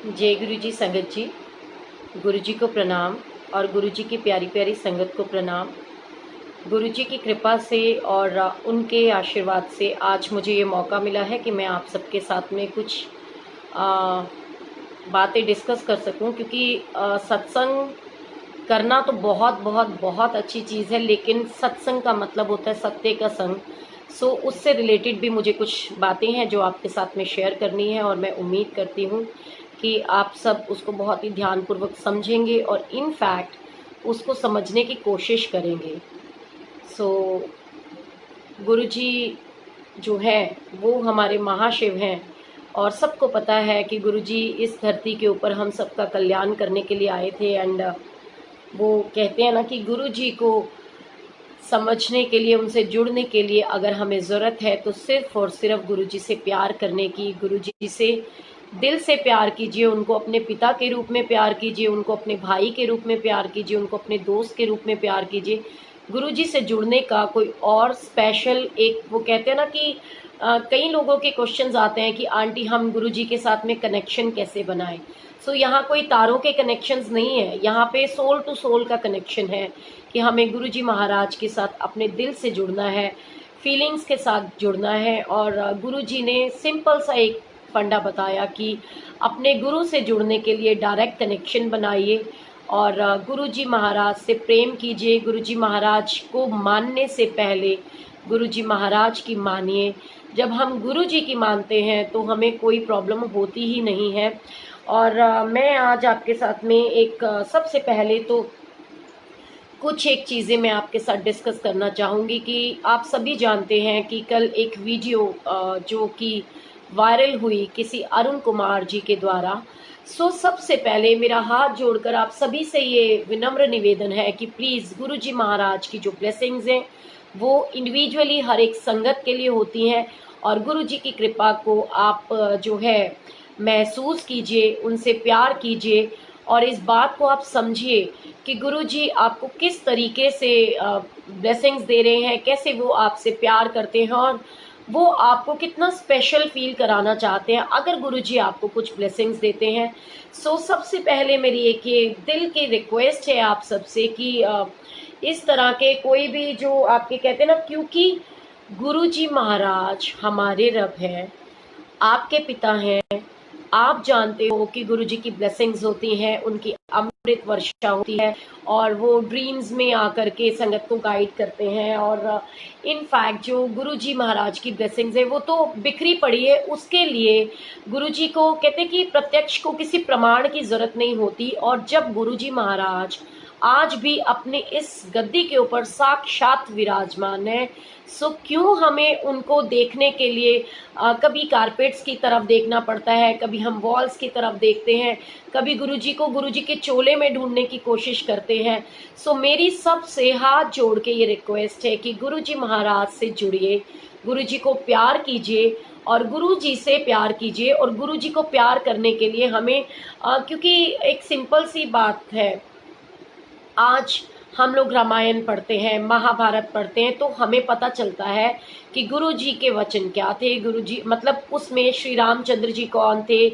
जय गुरु जी संगत जी। गुरु जी को प्रणाम और गुरु जी की प्यारी प्यारी संगत को प्रणाम। गुरु जी की कृपा से और उनके आशीर्वाद से आज मुझे ये मौका मिला है कि मैं आप सबके साथ में कुछ आ, बातें डिस्कस कर सकूं, क्योंकि सत्संग करना तो बहुत बहुत बहुत अच्छी चीज़ है, लेकिन सत्संग का मतलब होता है सत्य का संग। सो उससे रिलेटेड भी मुझे कुछ बातें हैं जो आपके साथ में शेयर करनी है, और मैं उम्मीद करती हूँ कि आप सब उसको बहुत ही ध्यानपूर्वक समझेंगे और इनफैक्ट उसको समझने की कोशिश करेंगे। सो गुरुजी जो है वो हमारे महाशिव हैं, और सबको पता है कि गुरुजी इस धरती के ऊपर हम सबका कल्याण करने के लिए आए थे। एंड वो कहते हैं ना कि गुरुजी को समझने के लिए, उनसे जुड़ने के लिए अगर हमें ज़रूरत है तो सिर्फ और सिर्फ गुरुजी से प्यार करने की। गुरुजी से दिल से प्यार कीजिए, उनको अपने पिता के रूप में प्यार कीजिए, उनको अपने भाई के रूप में प्यार कीजिए, उनको अपने दोस्त के रूप में प्यार कीजिए। गुरुजी से जुड़ने का कोई और स्पेशल एक, वो कहते हैं ना कि कई लोगों के क्वेश्चंस आते हैं कि आंटी हम गुरुजी के साथ में कनेक्शन कैसे बनाएं। सो यहाँ कोई तारों के कनेक्शंस नहीं है, यहाँ पे सोल टू सोल का कनेक्शन है कि हमें गुरुजी महाराज के साथ अपने दिल से जुड़ना है, फीलिंग्स के साथ जुड़ना है। और गुरुजी ने सिंपल सा एक फंडा बताया कि अपने गुरु से जुड़ने के लिए डायरेक्ट कनेक्शन बनाइए और गुरुजी महाराज से प्रेम कीजिए। गुरुजी महाराज को मानने से पहले गुरुजी महाराज की मानिए। जब हम गुरुजी की मानते हैं तो हमें कोई प्रॉब्लम होती ही नहीं है। और मैं आज आपके साथ में एक सबसे पहले तो कुछ एक चीज़ें मैं आपके साथ डिस्कस करना चाहूँगी कि आप सभी जानते हैं कि कल एक वीडियो जो कि वायरल हुई किसी अरुण कुमार जी के द्वारा। सो सबसे पहले मेरा हाथ जोड़कर आप सभी से ये विनम्र निवेदन है कि प्लीज़ गुरुजी महाराज की जो ब्लेसिंग्स हैं वो इंडिविजुअली हर एक संगत के लिए होती हैं, और गुरुजी की कृपा को आप जो है महसूस कीजिए, उनसे प्यार कीजिए, और इस बात को आप समझिए कि गुरुजी आपको किस तरीके से ब्लेसिंग्स दे रहे हैं, कैसे वो आपसे प्यार करते हैं, और वो आपको कितना स्पेशल फील कराना चाहते हैं अगर गुरुजी आपको कुछ ब्लेसिंग्स देते हैं। सो सबसे पहले मेरी एक ये दिल की रिक्वेस्ट है आप सबसे कि इस तरह के कोई भी जो आपके कहते हैं ना, क्योंकि गुरुजी महाराज हमारे रब हैं, आपके पिता हैं। आप जानते हो कि गुरुजी की ब्लेसिंग्स होती हैं, उनकी अमृत वर्षा होती है, और वो ड्रीम्स में आकर के संगत को गाइड करते हैं। और इनफैक्ट जो गुरुजी महाराज की ब्लेसिंग्स है वो तो बिखरी पड़ी है, उसके लिए गुरुजी को कहते हैं कि प्रत्यक्ष को किसी प्रमाण की जरूरत नहीं होती। और जब गुरुजी महाराज आज भी अपने इस गद्दी के ऊपर साक्षात विराजमान है, सो क्यों हमें उनको देखने के लिए कभी कारपेट्स की तरफ देखना पड़ता है, कभी हम वॉल्स की तरफ देखते हैं, कभी गुरुजी को गुरुजी के चोले में ढूंढने की कोशिश करते हैं। सो मेरी सबसे हाथ जोड़ के ये रिक्वेस्ट है कि गुरुजी महाराज से जुड़िए, गुरुजी को प्यार कीजिए और गुरुजी से प्यार कीजिए। और गुरुजी को प्यार करने के लिए हमें क्योंकि एक सिंपल सी बात है, आज हम लोग रामायण पढ़ते हैं, महाभारत पढ़ते हैं, तो हमें पता चलता है कि गुरुजी के वचन क्या थे। गुरुजी मतलब उसमें श्री रामचंद्र जी कौन थे।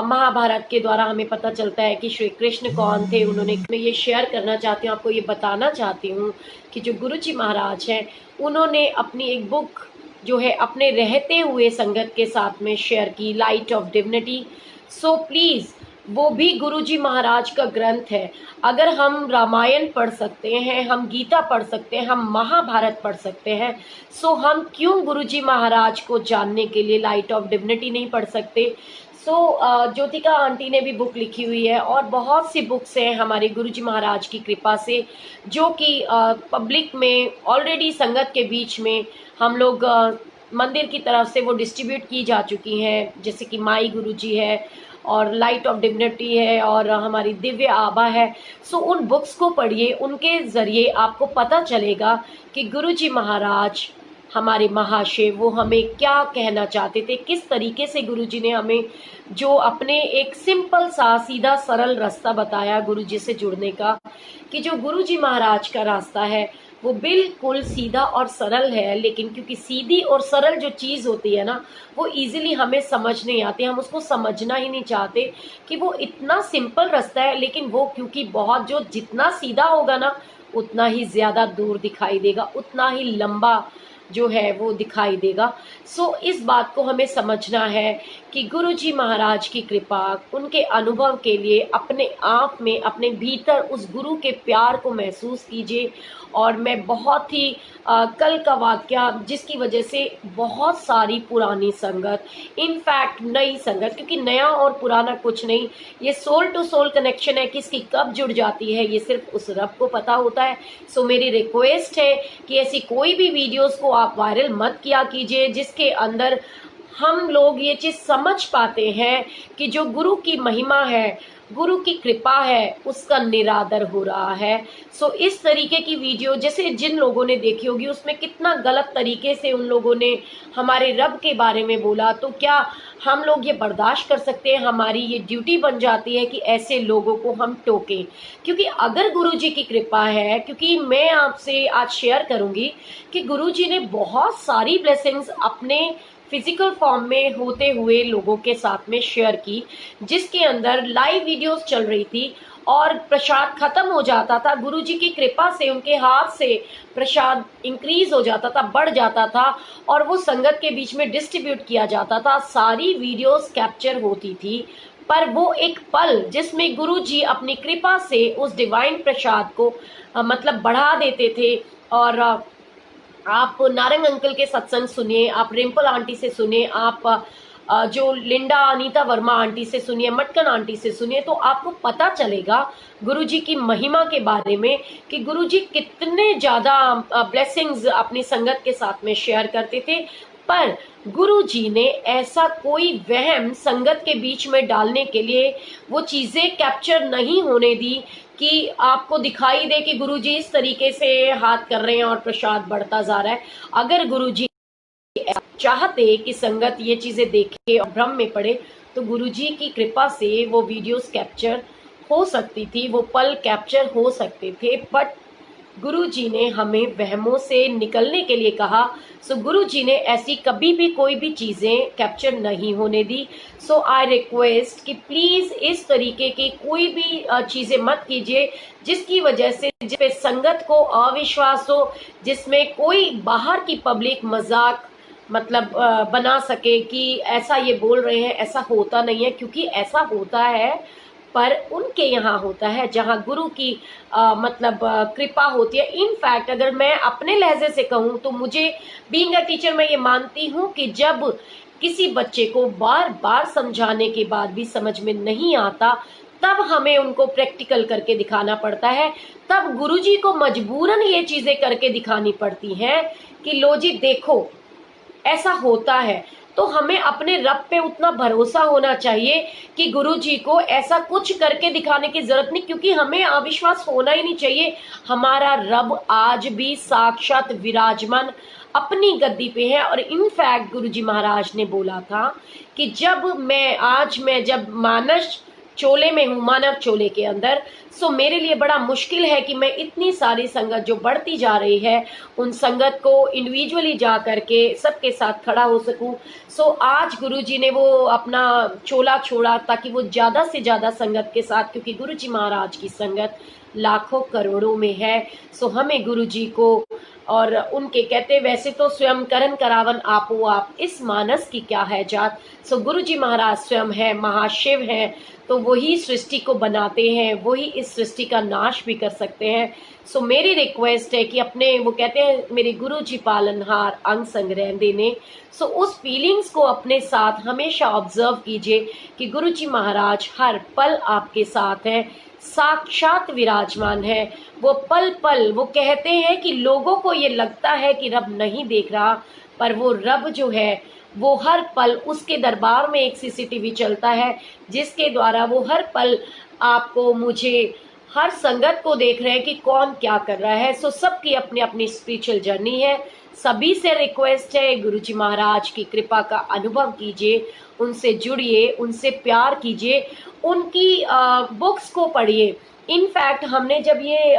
महाभारत के द्वारा हमें पता चलता है कि श्री कृष्ण कौन थे। उन्होंने, मैं ये शेयर करना चाहती हूँ, आपको ये बताना चाहती हूँ कि जो गुरुजी महाराज हैं उन्होंने अपनी एक बुक जो है अपने रहते हुए संगत के साथ में शेयर की, light of divinity. So please, वो भी गुरुजी महाराज का ग्रंथ है। अगर हम रामायण पढ़ सकते हैं, हम गीता पढ़ सकते हैं, हम महाभारत पढ़ सकते हैं, सो हम क्यों गुरुजी महाराज को जानने के लिए लाइट ऑफ डिविनिटी नहीं पढ़ सकते। सो ज्योतिका आंटी ने भी बुक लिखी हुई है, और बहुत सी बुक्स हैं हमारे गुरुजी महाराज की कृपा से जो कि पब्लिक में ऑलरेडी संगत के बीच में हम लोग मंदिर की तरफ से वो डिस्ट्रीब्यूट की जा चुकी हैं, जैसे कि माई गुरुजी है और लाइट ऑफ डिविनिटी है और हमारी दिव्य आभा है। सो उन बुक्स को पढ़िए, उनके ज़रिए आपको पता चलेगा कि गुरुजी महाराज हमारे महाशय वो हमें क्या कहना चाहते थे, किस तरीके से गुरुजी ने हमें जो अपने एक सिंपल सा सीधा सरल रास्ता बताया गुरुजी से जुड़ने का, कि जो गुरुजी महाराज का रास्ता है वो बिल्कुल सीधा और सरल है, लेकिन क्योंकि सीधी और सरल जो चीज़ होती है ना, वो इजीली हमें समझ नहीं आती, हम उसको समझना ही नहीं चाहते कि वो इतना सिंपल रास्ता है, लेकिन वो क्योंकि बहुत जो जितना सीधा होगा ना उतना ही ज़्यादा दूर दिखाई देगा, उतना ही लंबा जो है वो दिखाई देगा। सो इस बात को हमें समझना है कि गुरुजी महाराज की कृपा, उनके अनुभव के लिए अपने आप में अपने भीतर उस गुरु के प्यार को महसूस कीजिए। और मैं बहुत ही कल का वाकया जिसकी वजह से बहुत सारी पुरानी संगत, इनफैक्ट नई संगत, क्योंकि नया और पुराना कुछ नहीं, ये सोल टू सोल कनेक्शन है, किसकी कब जुड़ जाती है ये सिर्फ उस रब को पता होता है। सो मेरी रिक्वेस्ट है कि ऐसी कोई भी वीडियोस को आप वायरल मत किया कीजिए जिसके अंदर हम लोग ये चीज समझ पाते हैं कि जो गुरु की महिमा है, गुरु की कृपा है, उसका निरादर हो रहा है। सो इस तरीके की वीडियो जैसे जिन लोगों ने देखी होगी उसमें कितना गलत तरीके से उन लोगों ने हमारे रब के बारे में बोला, तो क्या हम लोग ये बर्दाश्त कर सकते हैं? हमारी ये ड्यूटी बन जाती है कि ऐसे लोगों को हम टोकें, क्योंकि अगर गुरुजी की कृपा है, क्योंकि मैं आपसे आज शेयर करूंगी कि गुरुजी ने बहुत सारी ब्लेसिंग्स अपने फिजिकल फॉर्म में होते हुए लोगों के साथ में शेयर की, जिसके अंदर लाइव वीडियोस चल रही थी और प्रसाद खत्म हो जाता था, गुरुजी की कृपा से उनके हाथ से प्रसाद इंक्रीज हो जाता था, बढ़ जाता था और वो संगत के बीच में डिस्ट्रीब्यूट किया जाता था, सारी वीडियोस कैप्चर होती थी। पर वो एक पल जिसमें गुरुजी अपनी कृपा से उस डिवाइन प्रसाद को मतलब बढ़ा देते थे। और आप नारंग अंकल के सत्संग सुनिए, आप रिम्पल आंटी से सुनिए, आप जो लिंडा अनीता वर्मा आंटी से सुनिए, मटकन आंटी से सुनिए, तो आपको पता चलेगा गुरुजी की महिमा के बारे में कि गुरुजी कितने ज्यादा ब्लेसिंग्स अपनी संगत के साथ में शेयर करते थे। पर गुरुजी ने ऐसा कोई वहम संगत के बीच में डालने के लिए वो चीजें कैप्चर नहीं होने दी कि आपको दिखाई दे कि गुरुजी इस तरीके से हाथ कर रहे हैं और प्रसाद बढ़ता जा रहा है। अगर गुरुजी चाहते कि संगत ये चीजें देखे और भ्रम में पड़े, तो गुरुजी की कृपा से वो वीडियोस कैप्चर हो सकती थी, वो पल कैप्चर हो सकते थे। बट गुरुजी ने हमें वहमों से निकलने के लिए कहा। सो गुरुजी ने ऐसी कभी भी कोई भी चीजें कैप्चर नहीं होने दी। सो आई रिक्वेस्ट कि प्लीज इस तरीके की कोई भी चीजें मत कीजिए जिसकी वजह से जिसपे संगत को अविश्वास हो, जिसमें कोई बाहर की पब्लिक मजाक मतलब बना सके कि ऐसा ये बोल रहे हैं, ऐसा होता नहीं है, क्योंकि ऐसा होता है पर उनके यहाँ होता है जहाँ गुरु की मतलब कृपा होती है। इनफैक्ट अगर मैं अपने लहजे से कहूँ तो मुझे बीइंग अ टीचर मैं ये मानती हूँ कि जब किसी बच्चे को बार बार समझाने के बाद भी समझ में नहीं आता, तब हमें उनको प्रैक्टिकल करके दिखाना पड़ता है, तब गुरुजी को मजबूरन ये चीजें करके दिखानी पड़ती हैं कि लो जी देखो ऐसा होता है। तो हमें अपने रब पे उतना भरोसा होना चाहिए कि गुरुजी को ऐसा कुछ करके दिखाने की जरूरत नहीं, क्योंकि हमें अविश्वास होना ही नहीं चाहिए। हमारा रब आज भी साक्षात विराजमान अपनी गद्दी पे है। और इनफैक्ट गुरुजी महाराज ने बोला था कि मैं जब मानस चोले में हूँ, मानव चोले के अंदर, सो मेरे लिए बड़ा मुश्किल है कि मैं इतनी सारी संगत जो बढ़ती जा रही है उन संगत को इंडिविजुअली जा करके सबके साथ खड़ा हो सकूं। सो आज गुरुजी ने वो अपना चोला छोड़ा ताकि वो ज्यादा से ज्यादा संगत के साथ, क्योंकि गुरुजी महाराज की संगत लाखों करोड़ों में है। सो हमें गुरुजी को और उनके कहते वैसे तो स्वयं करन करावन आपो आप, इस मानस की क्या है जात। सो गुरुजी महाराज स्वयं है, महाशिव है, तो वही सृष्टि को बनाते हैं, वही इस सृष्टि का नाश भी कर सकते हैं। सो मेरी रिक्वेस्ट है कि अपने वो कहते हैं मेरे गुरुजी पालनहार अंग संग रहंदे ने, सो उस फीलिंग्स को अपने साथ हमेशा ऑब्जर्व कीजिए कि गुरुजी महाराज हर पल आपके साथ हैं, साक्षात विराजमान है। वो पल पल वो कहते हैं कि लोगों को ये लगता है कि रब नहीं देख रहा, पर वो रब जो है वो हर पल उसके दरबार में एक सीसीटीवी चलता है जिसके द्वारा वो हर पल आपको, मुझे, हर संगत को देख रहे हैं कि कौन क्या कर रहा है। सो सबकी अपनी अपनी स्पिरिचुअल जर्नी है। सभी से रिक्वेस्ट है गुरुजी महाराज की कृपा का अनुभव कीजिए, उनसे जुड़िए, उनसे प्यार कीजिए, उनकी बुक्स को पढ़िए। इनफैक्ट हमने जब ये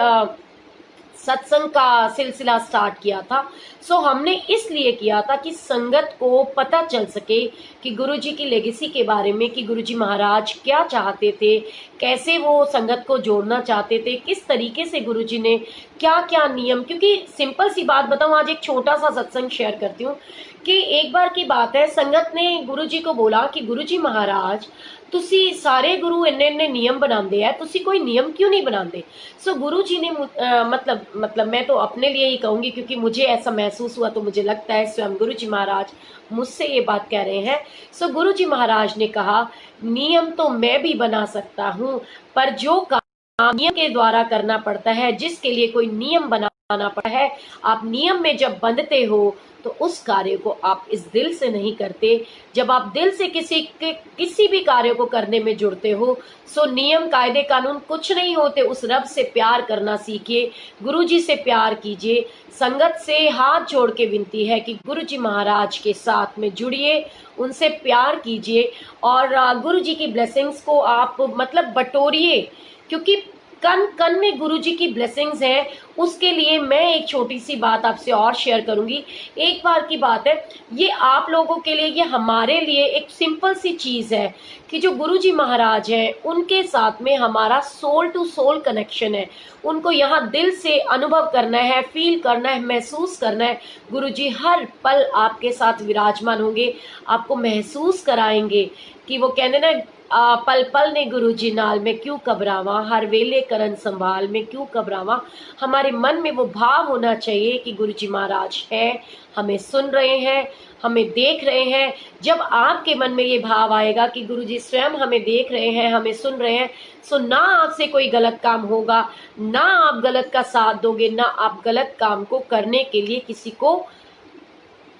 सत्संग का सिलसिला स्टार्ट किया था। सो हमने इसलिए किया था कि संगत को पता चल सके कि गुरुजी की लेगेसी के बारे में, कि गुरुजी महाराज क्या चाहते थे, कैसे वो संगत को जोड़ना चाहते थे, किस तरीके से गुरुजी ने क्या क्या नियम। क्योंकि सिंपल सी बात बताऊं, आज एक छोटा सा सत्संग शेयर करती हूँ कि एक बार की बात है, संगत ने गुरुजी को बोला कि गुरुजी महाराज तुसी सारे गुरु इन्ने इन्ने नियम बनाते हैं, तुसी कोई नियम क्यों नहीं बनाते। सो गुरु जी ने मतलब मैं तो अपने लिए ही कहूंगी, क्योंकि मुझे ऐसा महसूस हुआ, तो मुझे लगता है स्वयं गुरु जी महाराज मुझसे ये बात कह रहे हैं। सो गुरु जी महाराज ने कहा, नियम तो मैं भी बना सकता हूँ, पर जो काम नियम के द्वारा करना पड़ता है, जिसके लिए कोई नियम बनाना पड़ता है, आप नियम में जब बंधते हो तो उस कार्य को आप इस दिल से नहीं करते। जब आप दिल से किसी भी कार्य को करने में जुड़ते हो, सो नियम कायदे कानून कुछ नहीं होते। उस रब से प्यार करना सीखिए, गुरु जी से प्यार कीजिए। संगत से हाथ जोड़ के विनती है कि गुरु जी महाराज के साथ में जुड़िए, उनसे प्यार कीजिए और गुरु जी की ब्लेसिंग्स को आप मतलब बटोरिए, क्योंकि कन कन में गुरुजी की ब्लेसिंग्स है। उसके लिए मैं एक छोटी सी बात आपसे और शेयर करूंगी। एक बार की बात है, ये आप लोगों के लिए, ये हमारे लिए एक सिंपल सी चीज है कि जो गुरुजी महाराज हैं उनके साथ में हमारा सोल टू सोल कनेक्शन है। उनको यहाँ दिल से अनुभव करना है, फील करना है, महसूस करना है। गुरुजी हर पल आपके साथ विराजमान होंगे, आपको महसूस कराएंगे कि वो कहते ना, पल पल ने गुरु जी नाल में क्यों घबरावा, हर वेले करन संभाल में क्यों घबरावा। हमारे मन में वो भाव होना चाहिए कि गुरु जी महाराज है, हमें सुन रहे हैं, हमें देख रहे हैं। जब आपके मन में ये भाव आएगा कि गुरु जी स्वयं हमें देख रहे हैं, हमें सुन रहे हैं, सो ना आपसे कोई गलत काम होगा, ना आप गलत का साथ दोगे, ना आप गलत काम को करने के लिए किसी को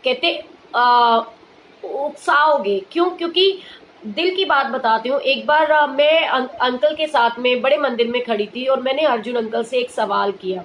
कहते उकसाओगे। क्यों? क्योंकि दिल की बात बताती हूँ। एक बार मैं अंकल के साथ में बड़े मंदिर में खड़ी थी और मैंने अर्जुन अंकल से एक सवाल किया।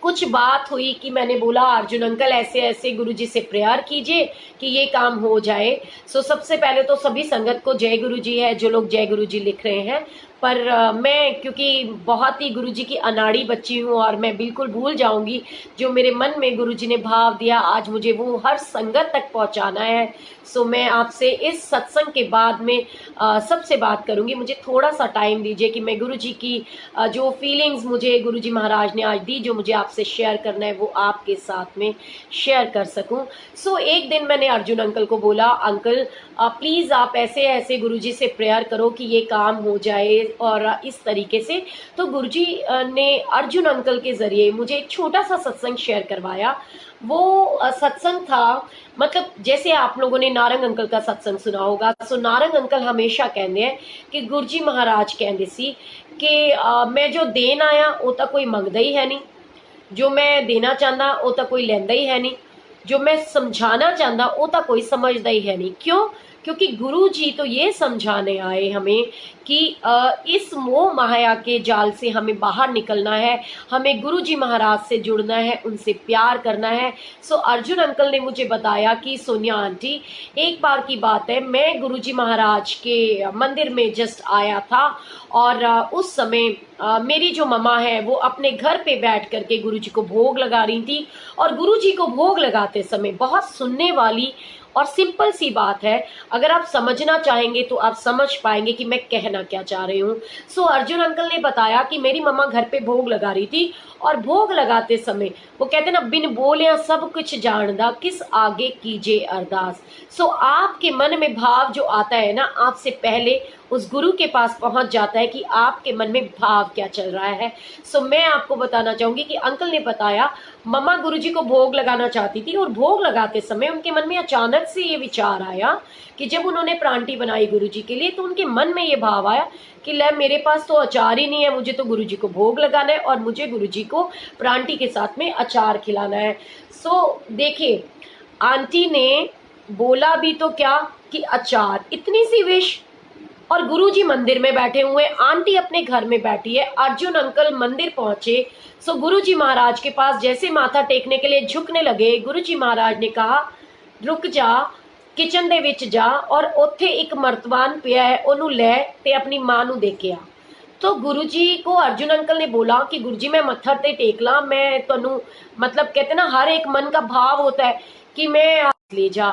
कुछ बात हुई कि मैंने बोला, अर्जुन अंकल ऐसे ऐसे गुरुजी से प्रेयर कीजिए कि ये काम हो जाए। सो सबसे पहले तो सभी संगत को जय गुरुजी है, जो लोग जय गुरुजी लिख रहे हैं। पर मैं क्योंकि बहुत ही गुरुजी की अनाड़ी बच्ची हूँ और मैं बिल्कुल भूल जाऊंगी जो मेरे मन में गुरुजी ने भाव दिया, आज मुझे वो हर संगत तक पहुंचाना है। सो मैं आपसे इस सत्संग के बाद में सबसे बात करूंगी। मुझे थोड़ा सा टाइम दीजिए कि मैं गुरुजी की जो फीलिंग्स मुझे गुरुजी महाराज ने आज दी, जो मुझे आपसे शेयर करना है, वो आपके साथ में शेयर कर सकूं। सो एक दिन मैंने अर्जुन अंकल को बोला, अंकल प्लीज आप ऐसे ऐसे गुरुजी से प्रेयर करो कि ये काम हो जाए और इस तरीके से। तो गुरुजी ने अर्जुन अंकल के जरिए मुझे एक छोटा सा सत्संग शेयर करवाया। वो सत्संग था, मतलब जैसे आप लोगों ने नारंग अंकल का सत्संग सुना होगा। सो नारंग अंकल हमेशा कहते हैं कि गुरुजी महाराज कहते सी कि मैं जो देन आया वो तो कोई मंगदा ही है नहीं, जो मैं देना चाहता वो तो कोई लेंदा ही है नहीं, जो मैं समझाना चाहता वो तो कोई समझदा ही है नहीं। क्यों? क्योंकि गुरु जी तो ये समझाने आए हमें कि इस मोह माया के जाल से हमें बाहर निकलना है, हमें गुरु जी महाराज से जुड़ना है, उनसे प्यार करना है। सो अर्जुन अंकल ने मुझे बताया कि सोनिया आंटी, एक बार की बात है, मैं गुरु जी महाराज के मंदिर में जस्ट आया था और उस समय मेरी जो मम्मा है वो अपने घर पे बैठ करके गुरु जी को भोग लगा रही थी। और गुरु जी को भोग लगाते समय बहुत सुनने वाली और सिंपल सी बात है, अगर आप समझना चाहेंगे तो आप समझ पाएंगे कि मैं कहना क्या चाह रही हूँ। सो अर्जुन अंकल ने बताया कि मेरी मम्मा घर पे भोग लगा रही थी और भोग लगाते समय वो कहते ना, बिन बोलिया सब कुछ जानदा, किस आगे कीजिए अरदास। सो आपके मन में भाव जो आता है ना, आपसे पहले उस गुरु के पास पहुंच जाता है कि आपके मन में भाव क्या चल रहा है। सो मैं आपको बताना चाहूंगी कि अंकल ने बताया, मम्मा गुरुजी को भोग लगाना चाहती थी और भोग लगाते समय उनके मन में अचानक से ये विचार आया कि जब उन्होंने प्रांटी बनाई गुरुजी के लिए तो उनके मन में ये भाव आया कि ले, मेरे पास तो अचार ही नहीं है, मुझे तो गुरुजी को भोग लगाना है और मुझे गुरुजी को प्रांटी के साथ में अचार खिलाना है। सो देखिए, आंटी ने बोला भी तो क्या कि अचार, इतनी सी विश, और गुरुजी मंदिर में बैठे हुए, आंटी अपने घर में बैठी है। अर्जुन अंकल मंदिर पहुंचे। सो गुरुजी महाराज के पास जैसे माथा टेकने के लिए झुकने लगे, गुरुजी महाराज ने कहा, रुक जा, किचन दे विच जा और उत्थे एक मर्तबान पिया है, ओनू लै ते अपनी मां नू दे के आ। तो गुरुजी को अर्जुन अंकल ने बोला कि गुरुजी मैं मत्था ते टेक ला, मैं तनु मतलब कहते ना हर एक मन का भाव होता है कि मैं ले जा।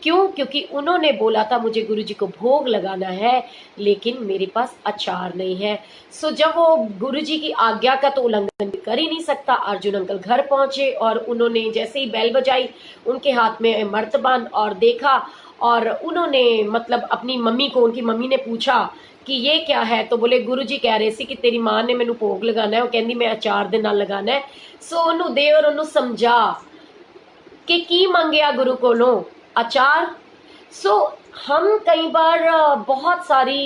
क्यों? क्योंकि उन्होंने बोला था मुझे गुरुजी को भोग लगाना है, लेकिन मेरे पास अचार नहीं है। सो जब वो गुरुजी की आज्ञा का तो उल्लंघन कर ही नहीं सकता, अर्जुन अंकल घर पहुंचे और उन्होंने जैसे ही बेल बजाई उनके हाथ में मर्तबान और देखा, और उन्होंने मतलब अपनी मम्मी को, उनकी मम्मी ने पूछा कि ये क्या है, तो बोले गुरुजी कह रहे सी कि तेरी मां ने मैनू भोग लगाना है, वो कहंदी मैं अचार दे नाल लगाना है। सो उन्होंने दे और उन्होंने समझा कि की मंगया गुरु कोलों अचार। सो हम कई बार बहुत सारी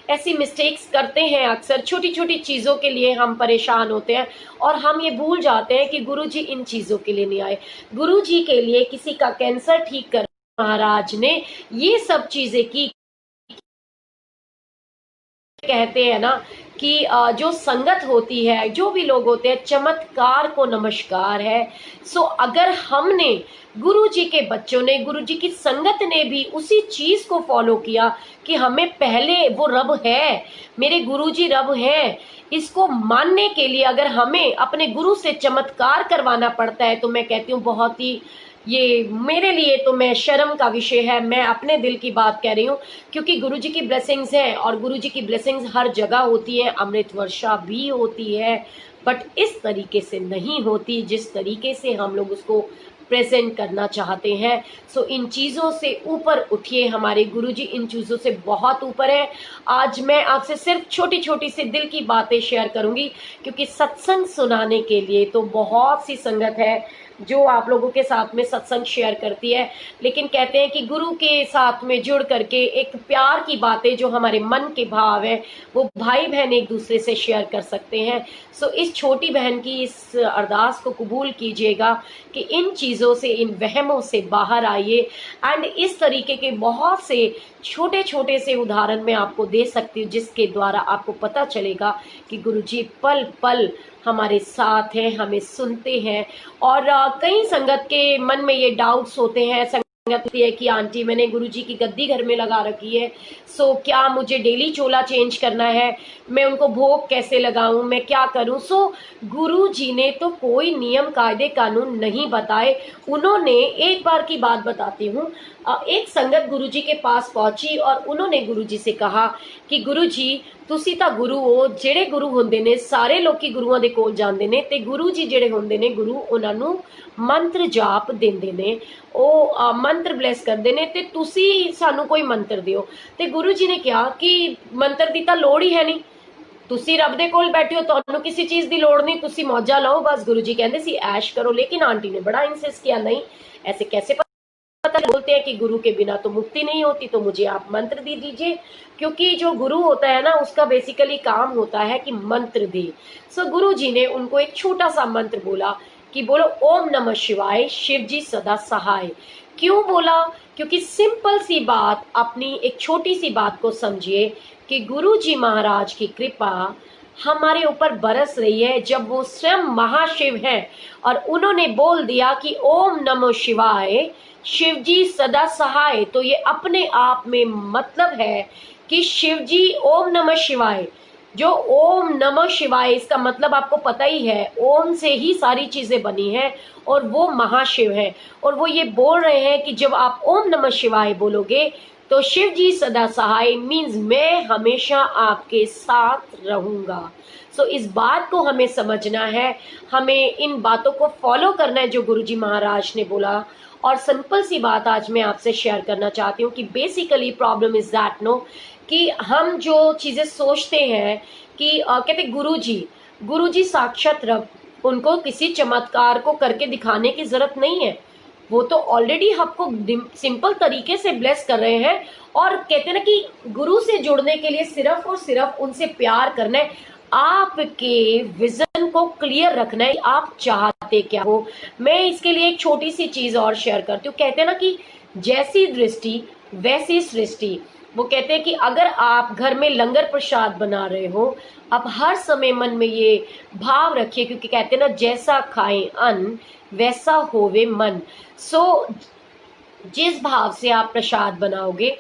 ऐसी मिस्टेक्स करते हैं, अक्सर छोटी छोटी चीज़ों के लिए हम परेशान होते हैं और हम ये भूल जाते हैं कि गुरुजी इन चीज़ों के लिए नहीं आए। गुरुजी के लिए किसी का कैंसर ठीक कर महाराज ने ये सब चीज़ें की। कहते हैं ना कि जो संगत होती है, जो भी लोग होते हैं, चमत्कार को नमस्कार है। सो अगर हमने गुरु जी के बच्चों ने, गुरु जी की संगत ने भी उसी चीज को फॉलो किया कि हमें पहले वो रब है, मेरे गुरु जी रब हैं, इसको मानने के लिए अगर हमें अपने गुरु से चमत्कार करवाना पड़ता है, तो मैं कहती हूँ बहुत ही ये मेरे लिए तो मैं शर्म का विषय है। मैं अपने दिल की बात कह रही हूँ, क्योंकि गुरुजी की ब्लेसिंग्स हैं और गुरुजी की ब्लेसिंग्स हर जगह होती है, अमृत वर्षा भी होती है, बट इस तरीके से नहीं होती जिस तरीके से हम लोग उसको प्रेजेंट करना चाहते हैं। सो इन चीज़ों से ऊपर उठिए, हमारे गुरुजी इन चीज़ों से बहुत ऊपर है। आज मैं आपसे सिर्फ छोटी छोटी सी दिल की बातें शेयर करूंगी, क्योंकि सत्संग सुनाने के लिए तो बहुत सी संगत है जो आप लोगों के साथ में सत्संग शेयर करती है, लेकिन कहते हैं कि गुरु के साथ में जुड़ करके एक प्यार की बातें, जो हमारे मन के भाव है, वो भाई बहन एक दूसरे से शेयर कर सकते हैं। सो इस छोटी बहन की इस अरदास को कबूल कीजिएगा कि इन चीज़ों से, इन वहमों से बाहर आइए। एंड इस तरीके के बहुत से छोटे छोटे से उदाहरण मैं आपको दे सकती हूँ, जिसके द्वारा आपको पता चलेगा कि गुरुजी पल पल हमारे साथ हैं, हमें सुनते हैं। और कई संगत के मन में ये डाउट्स होते हैं, संगत होती है कि आंटी मैंने गुरुजी की गद्दी घर में लगा रखी है, सो क्या मुझे डेली चोला चेंज करना है, मैं उनको भोग कैसे लगाऊं, मैं क्या करूं। सो गुरुजी ने तो कोई नियम कायदे कानून नहीं बताए। उन्होंने एक बार की बात बताती हूँ, एक संगत गुरुजी के पास पहुंची और उन्होंने गुरुजी से कहा कि गुरुजी ਤੁਸੀਂ ਤਾਂ ਗੁਰੂ ਹੋ, ਜਿਹੜੇ ਗੁਰੂ ਹੁੰਦੇ ਨੇ ਸਾਰੇ ਲੋਕੀ ਗੁਰੂਆਂ ਦੇ ਕੋਲ ਜਾਂਦੇ ਨੇ, ਤੇ ਗੁਰੂ ਜੀ ਜਿਹੜੇ ਹੁੰਦੇ ਨੇ ਗੁਰੂ, ਉਹਨਾਂ ਨੂੰ ਮੰਤਰ ਜਾਪ ਦਿੰਦੇ ਨੇ, ਉਹ ਮੰਤਰ ਬਲੈਸ ਕਰਦੇ ਨੇ, ਤੇ ਤੁਸੀਂ ਸਾਨੂੰ ਕੋਈ ਮੰਤਰ ਦਿਓ। ਤੇ ਗੁਰੂ ਜੀ ਨੇ ਕਿਹਾ ਕਿ ਮੰਤਰ ਦੀ ਤਾਂ ਲੋੜ ਹੀ ਹੈ ਨਹੀਂ, ਤੁਸੀਂ ਰੱਬ ਦੇ ਕੋਲ ਬੈਠੇ ਹੋ, ਤੁਹਾਨੂੰ ਕਿਸੇ ਚੀਜ਼ ਦੀ ਲੋੜ नहीं, ਤੁਸੀਂ मौजा लो बस। गुरु जी कहते सी ऐश करो, लेकिन आंटी ने बड़ा इंसिस्ट किया, नहीं ऐसे कैसे पता, बोलते हैं कि गुरु के बिना तो मुक्ति नहीं होती, तो मुझे आप मंत्र दे दीजिए। क्योंकि जो गुरु होता है ना, उसका बेसिकली काम होता है कि मंत्र दे। सो गुरु जी ने उनको एक छोटा सा मंत्र बोला कि बोलो ओम नमः शिवाय, शिव जी सदा सहाय। क्यों बोला? क्योंकि सिंपल सी बात, अपनी एक छोटी सी बात को समझिए कि गुरु जी महाराज की कृपा हमारे ऊपर बरस रही है, जब वो स्वयं महाशिव हैं और उन्होंने बोल दिया कि ओम नमो शिवाय, शिव जी सदा सहाय। तो ये अपने आप में मतलब है कि शिव जी ओम नमः शिवाय, जो ओम नमः शिवाय, इसका मतलब आपको पता ही है, ओम से ही सारी चीजें बनी हैं और वो महाशिव हैं। और वो ये बोल रहे हैं कि जब आप ओम नमः शिवाय बोलोगे तो शिव जी सदा सहाय मीन्स मैं हमेशा आपके साथ रहूंगा। सो इस बात को हमें समझना है, हमें इन बातों को फॉलो करना है जो गुरुजी महाराज ने बोला। और सिंपल सी बात आज मैं आपसे शेयर करना चाहती हूँ कि basically problem is that no, कि हम जो चीज़ें सोचते हैं कि कहते गुरुजी साक्षात रब, उनको किसी चमत्कार को करके दिखाने की जरूरत नहीं है, वो तो ऑलरेडी आपको सिंपल तरीके से ब्लेस कर रहे हैं। और कहते हैं ना कि गुरु से जुड़ने के लिए सिर्फ और सिर्फ उनसे प्यार करना है, आपके विजन को क्लियर रखना है, आप चाहते क्या हो। मैं इसके लिए एक छोटी सी चीज और शेयर करती हूँ। कहते हैं ना कि जैसी दृष्टि वैसी सृष्टि। वो कहते हैं कि अगर आप घर में लंगर प्रसाद बना रहे हो, आप हर समय मन में ये भाव रखिए, क्योंकि कहते हैं ना जैसा खाए अन्न वैसा होवे मन। सो जिस भाव से आप प्रसाद बनाओगे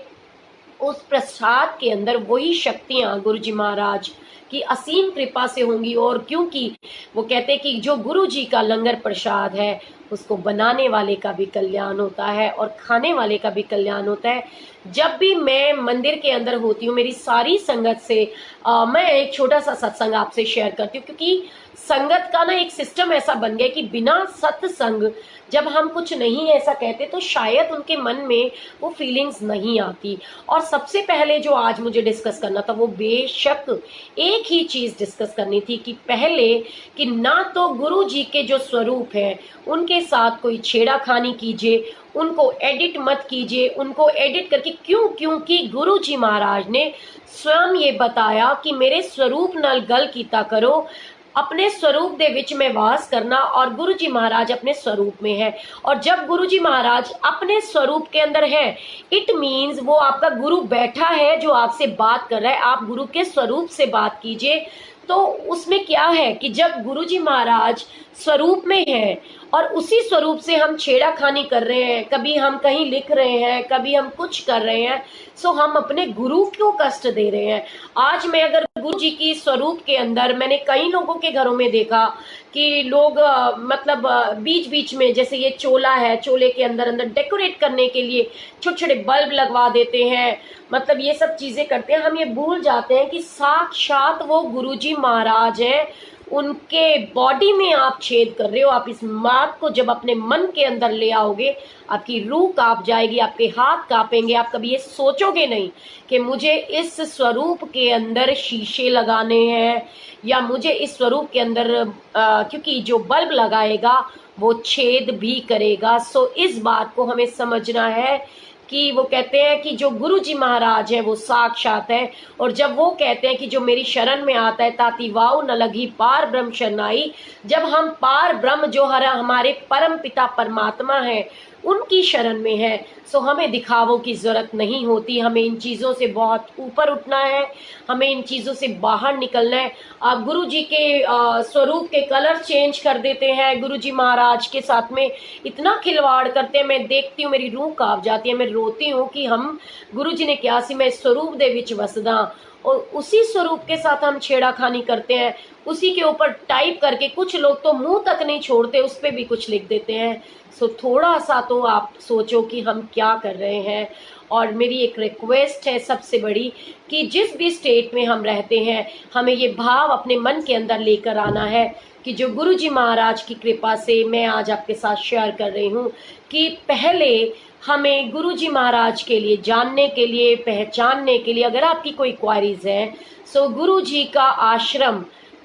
उस प्रसाद के अंदर वही शक्तियां गुरु जी महाराज की असीम कृपा से होंगी। और क्योंकि वो कहते हैं कि जो गुरु जी का लंगर प्रसाद है उसको बनाने वाले का भी कल्याण होता है और खाने वाले का भी कल्याण होता है। जब भी मैं मंदिर के अंदर होती हूँ, मेरी सारी संगत से मैं एक छोटा सा सत्संग आपसे शेयर करती हूँ, क्योंकि संगत का ना एक सिस्टम ऐसा बन गया कि बिना सत्संग जब हम कुछ नहीं ऐसा कहते तो शायद उनके मन में वो फीलिंग्स नहीं आती। और सबसे पहले जो आज मुझे डिस्कस करना था वो बेशक एक ही चीज डिस्कस करनी थी कि पहले कि ना तो गुरु जी के जो स्वरूप है उनके साथ कोई छेड़ाखानी कीजिए, उनको एडिट मत कीजिए, उनको एडिट करके क्योंकि गुरु जी महाराज ने स्वयं ये बताया कि मेरे स्वरूप नाल गल कीता करो, अपने स्वरूप दे विच में वास करना। और गुरु जी महाराज अपने स्वरूप में है, और जब गुरु जी महाराज अपने स्वरूप के अंदर है इट मीन्स वो आपका गुरु बैठा है जो आपसे बात कर रहा है। आप गुरु के स्वरूप से बात कीजिए। तो उसमें क्या है कि जब गुरु जी महाराज स्वरूप में है और उसी स्वरूप से हम छेड़ाखानी कर रहे हैं, कभी हम कहीं लिख रहे हैं, कभी हम कुछ कर रहे हैं, सो हम अपने गुरु को कष्ट दे रहे हैं। आज मैं अगर गुरु जी की स्वरूप के अंदर, मैंने कई लोगों के घरों में देखा कि लोग मतलब बीच बीच में, जैसे ये चोला है, चोले के अंदर अंदर डेकोरेट करने के लिए छोटे छोटे बल्ब लगवा देते हैं, मतलब ये सब चीजें करते हैं। हम ये भूल जाते हैं कि साक्षात वो गुरु जी महाराज हैं, उनके बॉडी में आप छेद कर रहे हो। आप इस बात को जब अपने मन के अंदर ले आओगे, आपकी रूह कांप जाएगी, आपके हाथ कांपेंगे। आप कभी ये सोचोगे नहीं कि मुझे इस स्वरूप के अंदर शीशे लगाने हैं या मुझे इस स्वरूप के अंदर क्योंकि जो बल्ब लगाएगा वो छेद भी करेगा। सो इस बात को हमें समझना है कि वो कहते हैं कि जो गुरु जी महाराज है वो साक्षात है। और जब वो कहते हैं कि जो मेरी शरण में आता है ताती वाव न लगी पार ब्रह्म शरणाई, जब हम पार ब्रह्म जो हमारे परम पिता परमात्मा है उनकी शरण में है, सो हमें दिखावों की जरूरत नहीं होती। हमें इन चीजों से बहुत ऊपर उठना है, हमें इन चीजों से बाहर निकलना है। आप गुरु जी के स्वरूप के कलर चेंज कर देते हैं, गुरु जी महाराज के साथ में इतना खिलवाड़ करते हैं, मैं देखती हूँ मेरी रूह कांप जाती है, मैं रोती हूँ कि हम गुरु जी ने क्या सी मैं स्वरूप दे विच वसदा, और उसी स्वरूप के साथ हम छेड़ाखानी करते हैं। उसी के ऊपर टाइप करके कुछ लोग तो मुंह तक नहीं छोड़ते, उस पर भी कुछ लिख देते हैं। सो थोड़ा सा तो आप सोचो कि हम क्या कर रहे हैं। और मेरी एक रिक्वेस्ट है सबसे बड़ी कि जिस भी स्टेट में हम रहते हैं, हमें ये भाव अपने मन के अंदर लेकर आना है कि जो गुरु जी महाराज की कृपा से मैं आज आपके साथ शेयर कर रही हूँ कि पहले हमें गुरु जी महाराज के लिए जानने के लिए, पहचानने के लिए, अगर आपकी कोई क्वारीज है, सो गुरु जी का आश्रम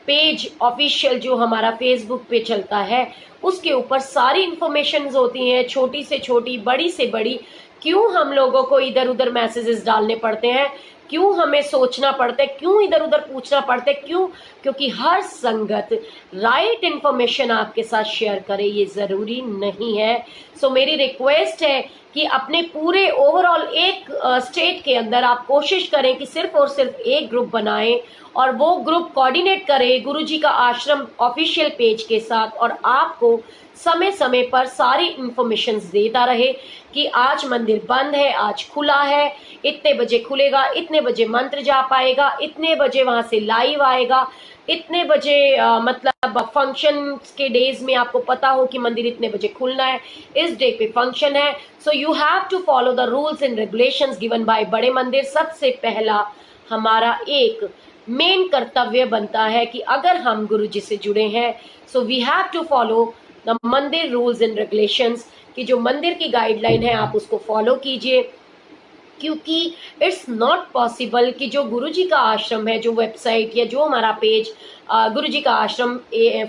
पेज ऑफिशियल जो हमारा फेसबुक पे चलता है उसके ऊपर सारी इंफॉर्मेशन होती हैं, छोटी से छोटी, बड़ी से बड़ी। क्यों हम लोगों को इधर उधर मैसेजेस डालने पड़ते हैं, क्यों हमें सोचना पड़ता है, क्यों इधर उधर पूछना पड़ता है, क्यों? क्योंकि हर संगत राइट इंफॉर्मेशन आपके साथ शेयर करे ये जरूरी नहीं है। सो मेरी रिक्वेस्ट है कि अपने पूरे ओवरऑल एक स्टेट के अंदर आप कोशिश करें कि सिर्फ और सिर्फ एक ग्रुप बनाएं और वो ग्रुप कोऑर्डिनेट करे गुरु जी का आश्रम ऑफिशियल पेज के साथ, और आपको समय समय पर सारी इंफॉर्मेशन देता रहे कि आज मंदिर बंद है, आज खुला है, इतने बजे खुलेगा, इतने बजे मंत्र जाप आएगा, इतने बजे वहां से लाइव आएगा, इतने बजे मतलब फंक्शन के डेज में आपको पता हो कि मंदिर इतने बजे खुलना है, इस डे पे फंक्शन है। So you have to follow the rules and regulations given by बड़े मंदिर। सबसे पहला हमारा एक मेन कर्तव्य बनता है कि अगर हम गुरु जी से जुड़े हैं, so we have to follow the mandir rules and regulations, कि जो मंदिर की गाइडलाइन है आप उसको फॉलो कीजिए। क्योंकि इट्स नॉट पॉसिबल कि जो गुरु जी का आश्रम है, जो वेबसाइट या जो हमारा पेज गुरु जी का आश्रम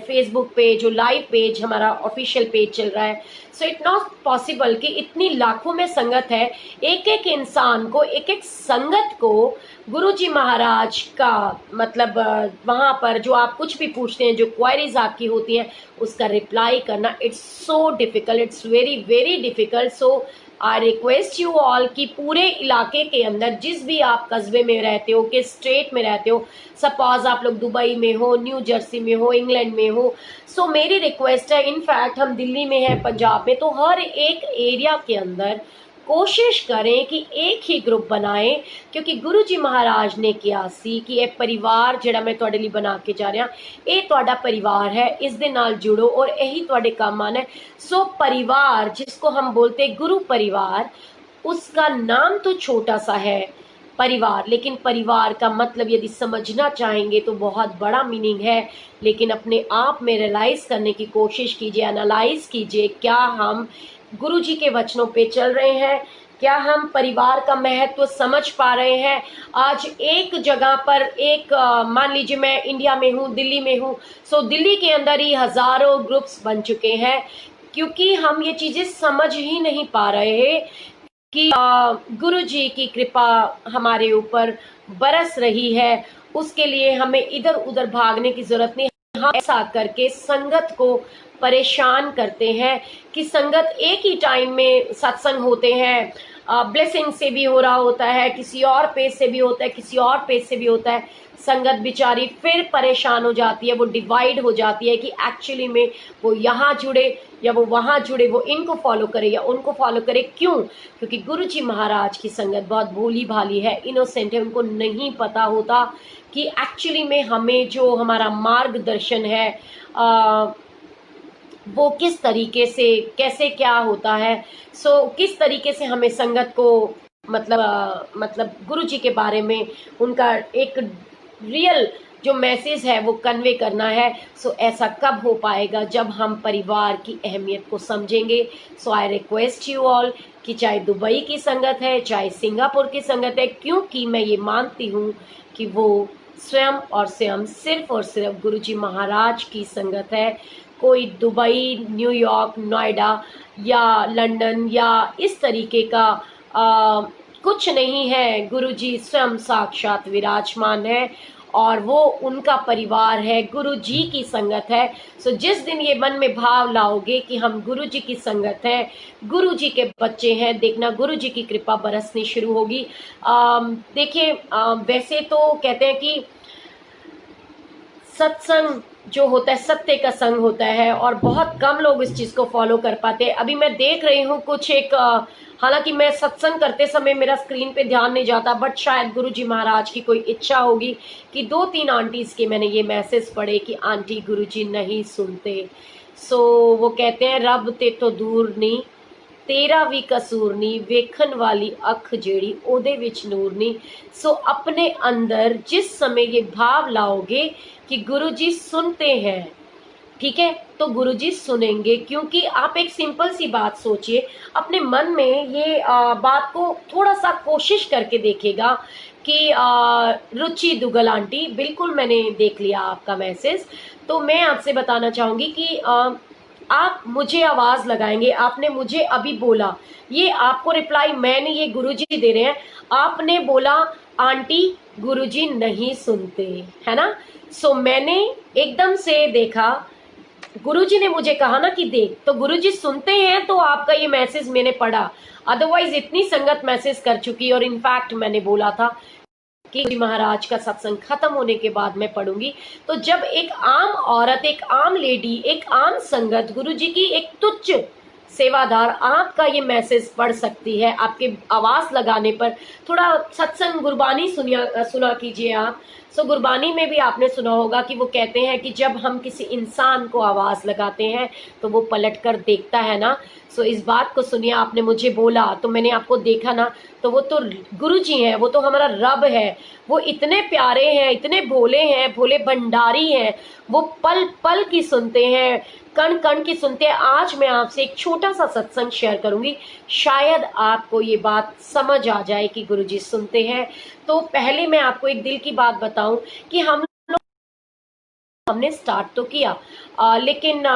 फेसबुक पे जो लाइव पेज हमारा ऑफिशियल पेज चल रहा है, सो इट नॉट पॉसिबल कि इतनी लाखों में संगत है, एक एक इंसान को, एक एक संगत को गुरु जी महाराज का मतलब वहां पर जो आप कुछ भी पूछते हैं, जो क्वारीज आपकी होती हैं, उसका रिप्लाई करना it's so difficult, it's very very difficult. So I request you all कि पूरे इलाके के अंदर जिस भी आप कस्बे में रहते हो, किस स्टेट में रहते हो, सपोज आप लोग दुबई में हो, न्यू जर्सी में हो, इंग्लैंड में हो, सो मेरी रिक्वेस्ट है, इनफैक्ट हम दिल्ली में हैं, पंजाब में, तो हर एक एरिया के अंदर कोशिश करें कि एक ही ग्रुप बनाएं, क्योंकि गुरु जी महाराज ने किया सी कि ये परिवार जिहड़ा मैं तुहाडे लई बना के जा रहा, ये तुहाडा परिवार है, इस दे नाल जुड़ो और यही तुहाडे काम आना है। सो परिवार जिसको हम बोलते गुरु परिवार, उसका नाम तो छोटा सा है परिवार, लेकिन परिवार का मतलब यदि समझना चाहेंगे तो बहुत बड़ा मीनिंग है। लेकिन अपने आप में रियलाइज करने की कोशिश कीजिए, एनालाइज कीजिए, क्या हम गुरु जी के वचनों पे चल रहे हैं, क्या हम परिवार का महत्व समझ पा रहे हैं। आज एक जगह पर एक मान लीजिए मैं इंडिया में हूँ, दिल्ली में हूँ, सो दिल्ली के अंदर ही हजारों ग्रुप्स बन चुके हैं, क्योंकि हम ये चीजें समझ ही नहीं पा रहे कि गुरु जी की कृपा हमारे ऊपर बरस रही है। उसके लिए हमें इधर उधर भागने की जरूरत नहीं। हम ऐसा करके संगत को परेशान करते हैं कि संगत एक ही टाइम में सत्संग होते हैं, ब्लेसिंग से भी हो रहा होता है, किसी और पेज से भी होता है, किसी और पेज से भी होता है। संगत बेचारी फिर परेशान हो जाती है, वो डिवाइड हो जाती है कि एक्चुअली में वो यहाँ जुड़े या वो वहाँ जुड़े, वो इनको फॉलो करे या उनको फॉलो करे। क्यों? क्योंकि गुरु जी महाराज की संगत बहुत भोली भाली है, इनोसेंट है, उनको नहीं पता होता कि एक्चुअली में हमें जो हमारा मार्गदर्शन है वो किस तरीके से, कैसे क्या होता है। सो किस तरीके से हमें संगत को मतलब गुरु जी के बारे में उनका एक रियल जो मैसेज है वो कन्वे करना है। सो ऐसा कब हो पाएगा? जब हम परिवार की अहमियत को समझेंगे। सो आई रिक्वेस्ट यू ऑल कि चाहे दुबई की संगत है, चाहे सिंगापुर की संगत है, क्योंकि मैं ये मानती हूँ कि वो स्वयं और स्वयं सिर्फ और सिर्फ गुरु जी महाराज की संगत है। कोई दुबई, न्यूयॉर्क, नोएडा या लंदन या इस तरीके का कुछ नहीं है। गुरु जी स्वयं साक्षात विराजमान है और वो उनका परिवार है, गुरु जी की संगत है। सो जिस दिन ये मन में भाव लाओगे कि हम गुरु जी की संगत है, गुरु जी के बच्चे हैं, देखना गुरु जी की कृपा बरसनी शुरू होगी। देखिए, वैसे तो कहते हैं कि सत्संग जो होता है सत्य का संग होता है और बहुत कम लोग इस चीज को फॉलो कर पाते हैं। अभी मैं देख रही हूँ कुछ एक हालांकि मैं सत्संग करते समय मेरा स्क्रीन पे ध्यान नहीं जाता, बट शायद गुरु जी महाराज की कोई इच्छा होगी कि 2-3 आंटीज के मैंने ये मैसेज पढ़े कि आंटी गुरु जी नहीं सुनते। सो वो कहते हैं रब ते तो दूर नहीं, तेरा भी कसूर नहीं, वेखन वाली अख जेड़ी ओदे विच नूर नहीं। सो अपने अंदर जिस समय ये भाव लाओगे कि गुरुजी सुनते हैं, ठीक है, तो गुरुजी सुनेंगे। क्योंकि आप एक सिंपल सी बात सोचिए, अपने मन में ये बात को थोड़ा सा कोशिश करके देखेगा कि रुचि दुगल आंटी, बिल्कुल मैंने देख लिया आपका मैसेज। तो मैं आपसे बताना चाहूंगी कि आप मुझे आवाज लगाएंगे, आपने मुझे अभी बोला, ये आपको रिप्लाई मैंने, ये गुरुजी दे रहे हैं, आपने बोला आंटी गुरुजी नहीं सुनते, है ना। सो मैंने एकदम से देखा, गुरुजी ने मुझे कहा ना कि देख, तो गुरुजी सुनते हैं तो आपका ये मैसेज मैंने पढ़ा। अदरवाइज इतनी संगत मैसेज कर चुकी, और इनफैक्ट मैंने बोला था कि गुरु महाराज का सत्संग खत्म होने के बाद मैं पढ़ूंगी। तो जब एक आम औरत, एक आम लेडी, एक आम संगत गुरु जी की एक तुच्छ सेवादार आपका ये मैसेज पढ़ सकती है, आपके आवाज लगाने पर, थोड़ा सत्संग गुरबानी सुना कीजिए आप। सो गुरबानी में भी आपने सुना होगा कि वो कहते हैं कि जब हम किसी इंसान को आवाज लगाते हैं तो वो पलट कर देखता है ना। सो इस बात को सुनिए, आपने मुझे बोला तो मैंने आपको देखा ना, तो वो तो गुरु जी हैं, वो तो हमारा रब है। वो इतने प्यारे हैं, इतने भोले हैं, भोले भंडारी हैं, वो पल पल की सुनते हैं, कण कण की सुनते हैं। आज मैं आपसे एक छोटा सा सत्संग शेयर करूंगी, शायद आपको ये बात समझ आ जाए कि गुरुजी सुनते हैं। तो पहले मैं आपको एक दिल की बात बताऊं कि हमने स्टार्ट तो किया, लेकिन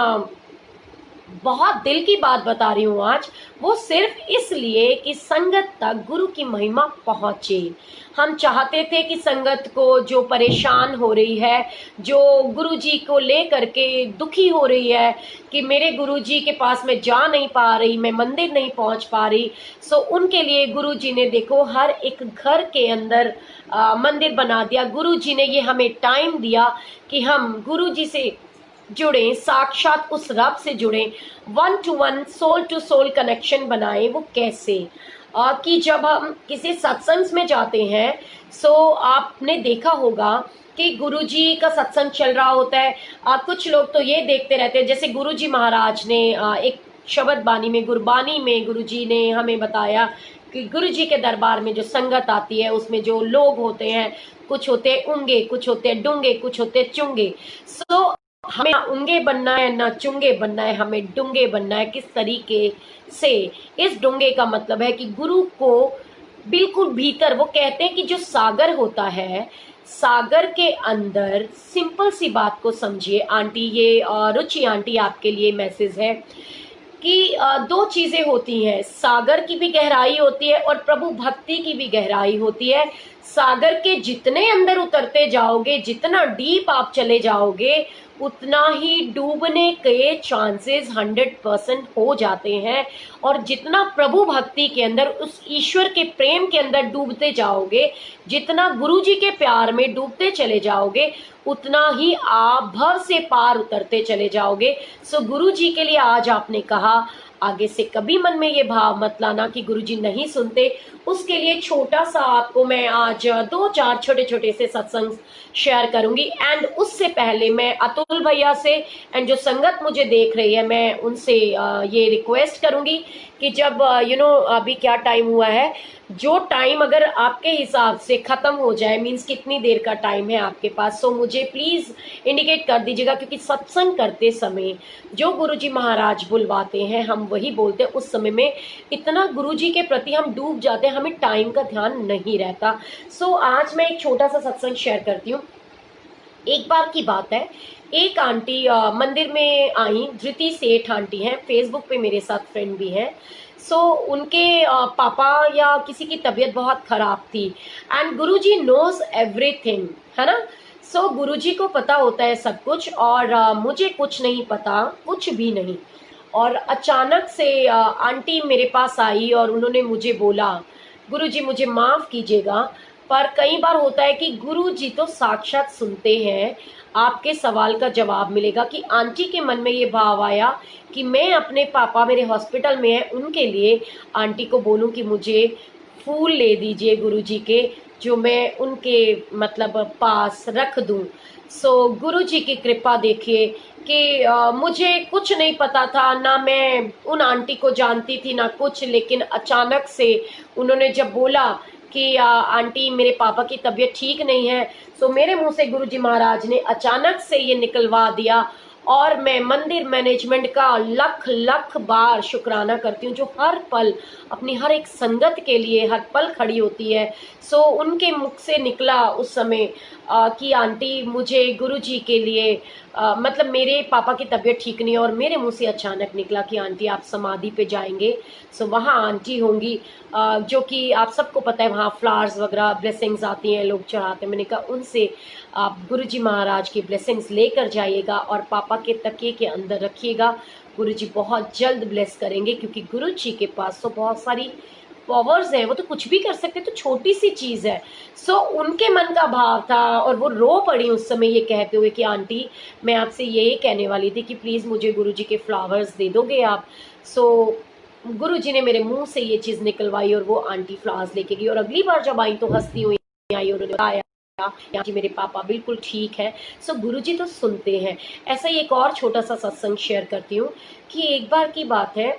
बहुत दिल की बात बता रही हूँ आज, वो सिर्फ इसलिए कि संगत तक गुरु की महिमा पहुंचे। हम चाहते थे कि संगत को जो परेशान हो रही है, जो गुरु जी को लेकर के दुखी हो रही है कि मेरे गुरु जी के पास मैं जा नहीं पा रही, मैं मंदिर नहीं पहुंच पा रही, सो उनके लिए गुरु जी ने देखो हर एक घर के अंदर मंदिर बना दिया। गुरु जी ने ये हमें टाइम दिया कि हम गुरु जी से जुड़े, साक्षात उस रब से जुड़े, one to one, soul to soul connection बनाए। वो कैसे? कि जब हम किसी सत्संग में जाते हैं, सो आपने देखा होगा कि गुरुजी का सत्संग चल रहा होता है। कुछ लोग तो ये देखते रहते हैं, जैसे गुरुजी महाराज ने एक शब्द बानी में, गुरबानी में गुरुजी ने हमें बताया कि गुरुजी के दरबार में जो संगत आती है उसमें जो लोग होते हैं, कुछ होते हैं उंगे, कुछ होते हैं डूंगे, कुछ होते हैं चुंगे। सो हमें ना उंगे बनना है ना चुंगे बनना है, हमें डूंगे बनना है। किस तरीके से? इस डूंगे का मतलब है कि गुरु को बिल्कुल भीतर, वो कहते हैं कि जो सागर होता है, सागर के अंदर, सिंपल सी बात को समझिए आंटी, ये रुचि आंटी आपके लिए मैसेज है कि दो चीजें होती हैं, सागर की भी गहराई होती है और प्रभु भक्ति की भी गहराई होती है। सागर के जितने अंदर उतरते जाओगे, जितना डीप आप चले जाओगे, उतना ही डूबने के चांसेस 100% हो जाते हैं। और जितना प्रभु भक्ति के अंदर, उस ईश्वर के प्रेम के अंदर डूबते जाओगे, जितना गुरु जी के प्यार में डूबते चले जाओगे, उतना ही आप भव से पार उतरते चले जाओगे। सो गुरु जी के लिए आज आपने कहा, आगे से कभी मन में ये भाव मत लाना कि गुरुजी नहीं सुनते। उसके लिए छोटा सा आपको मैं आज 2-4 छोटे छोटे से सत्संग शेयर करूंगी। एंड उससे पहले मैं अतुल भैया से एंड जो संगत मुझे देख रही है, मैं उनसे ये रिक्वेस्ट करूंगी कि जब अभी क्या टाइम हुआ है, जो टाइम अगर आपके हिसाब से खत्म हो जाए, मीन्स कितनी देर का टाइम है आपके पास, सो मुझे प्लीज इंडिकेट कर दीजिएगा। क्योंकि सत्संग करते समय जो गुरुजी महाराज बुलवाते हैं हम वही बोलते हैं। उस समय में इतना गुरुजी के प्रति हम डूब जाते हैं, हमें टाइम का ध्यान नहीं रहता। सो आज मैं एक छोटा सा सत्संग शेयर करती हूँ। एक बार की बात है, एक आंटी मंदिर में आई, धृति सेठ आंटी हैं, फेसबुक पे मेरे साथ फ्रेंड भी है। सो उनके पापा या किसी की तबीयत बहुत खराब थी एंड गुरुजी नोज एवरीथिंग, है ना। सो गुरुजी को पता होता है सब कुछ, और मुझे कुछ नहीं पता, कुछ भी नहीं। और अचानक से आंटी मेरे पास आई और उन्होंने मुझे बोला, गुरुजी मुझे माफ कीजिएगा, पर कई बार होता है कि गुरुजी तो साक्षात सुनते हैं, आपके सवाल का जवाब मिलेगा। कि आंटी के मन में ये भाव आया कि मैं अपने पापा मेरे हॉस्पिटल में है, उनके लिए आंटी को बोलूं कि मुझे फूल ले दीजिए गुरुजी के, जो मैं उनके मतलब पास रख दूं। सो गुरुजी की कृपा देखिए कि मुझे कुछ नहीं पता था, ना मैं उन आंटी को जानती थी ना कुछ, लेकिन अचानक से उन्होंने जब बोला कि आंटी मेरे पापा की तबीयत ठीक नहीं है, सो मेरे मुंह से गुरुजी महाराज ने अचानक से ये निकलवा दिया। और मैं मंदिर मैनेजमेंट का लख लख बार शुक्राना करती हूँ, जो हर पल अपनी हर एक संगत के लिए हर पल खड़ी होती है। सो उनके मुख से निकला उस समय कि आंटी मुझे गुरुजी के लिए मतलब मेरे पापा की तबीयत ठीक नहीं है, और मेरे मुंह से अचानक निकला कि आंटी आप समाधि पे जाएंगे। सो वहाँ आंटी होंगी, जो कि आप सबको पता है वहाँ फ्लावर्स वगैरह ब्लेसिंग्स आती हैं, लोग चढ़ाते हैं। मैंने कहा उनसे आप गुरुजी महाराज की ब्लेसिंग्स लेकर जाइएगा और पापा के तकिए के अंदर रखिएगा। गुरुजी बहुत जल्द ब्लेस करेंगे, क्योंकि गुरुजी के पास तो बहुत सारी पावर्स है, वो तो कुछ भी कर सकते, तो छोटी सी चीज है। सो उनके मन का भाव था और वो रो पड़ी उस समय ये कहते हुए कि आंटी मैं आपसे यही कहने वाली थी कि प्लीज मुझे गुरुजी के फ्लावर्स दे दोगे आप। सो गुरुजी ने मेरे मुंह से ये चीज निकलवाई और वो आंटी फ्लावर्स लेके गई। और अगली बार जब आई तो हंसती हुई आई और बताया जी मेरे पापा बिल्कुल ठीक है। सो गुरुजी तो सुनते हैं। ऐसा ही एक और छोटा सा सत्संग शेयर करती हूँ कि एक बार की बात है,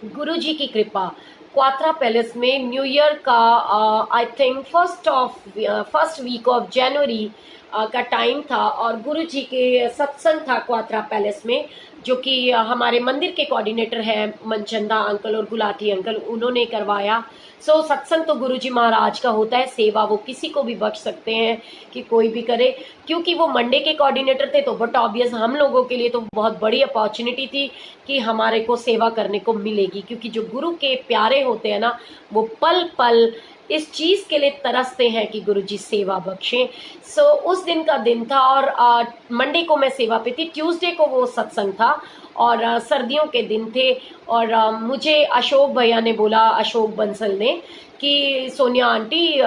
गुरुजी की कृपा, क्वात्रा पैलेस में न्यू ईयर का I think first week of January का टाइम था, और गुरुजी के सत्संग था क्वात्रा पैलेस में, जो कि हमारे मंदिर के कोऑर्डिनेटर हैं मनचंदा अंकल और गुलाटी अंकल, उन्होंने करवाया। सो सत्संग तो गुरुजी महाराज का होता है, सेवा वो किसी को भी बख्श सकते हैं कि कोई भी करे। क्योंकि वो मंडे के कोऑर्डिनेटर थे, तो बट ऑब्वियस हम लोगों के लिए तो बहुत बड़ी अपॉर्चुनिटी थी कि हमारे को सेवा करने को मिलेगी। क्योंकि जो गुरु के प्यारे होते हैं ना, वो पल पल इस चीज के लिए तरसते हैं कि गुरुजी सेवा बख्शें। सो उस दिन का दिन था और मंडे को मैं सेवा पे थी, ट्यूसडे को वो सत्संग था और सर्दियों के दिन थे। और मुझे अशोक भैया ने बोला, अशोक बंसल ने, कि सोनिया आंटी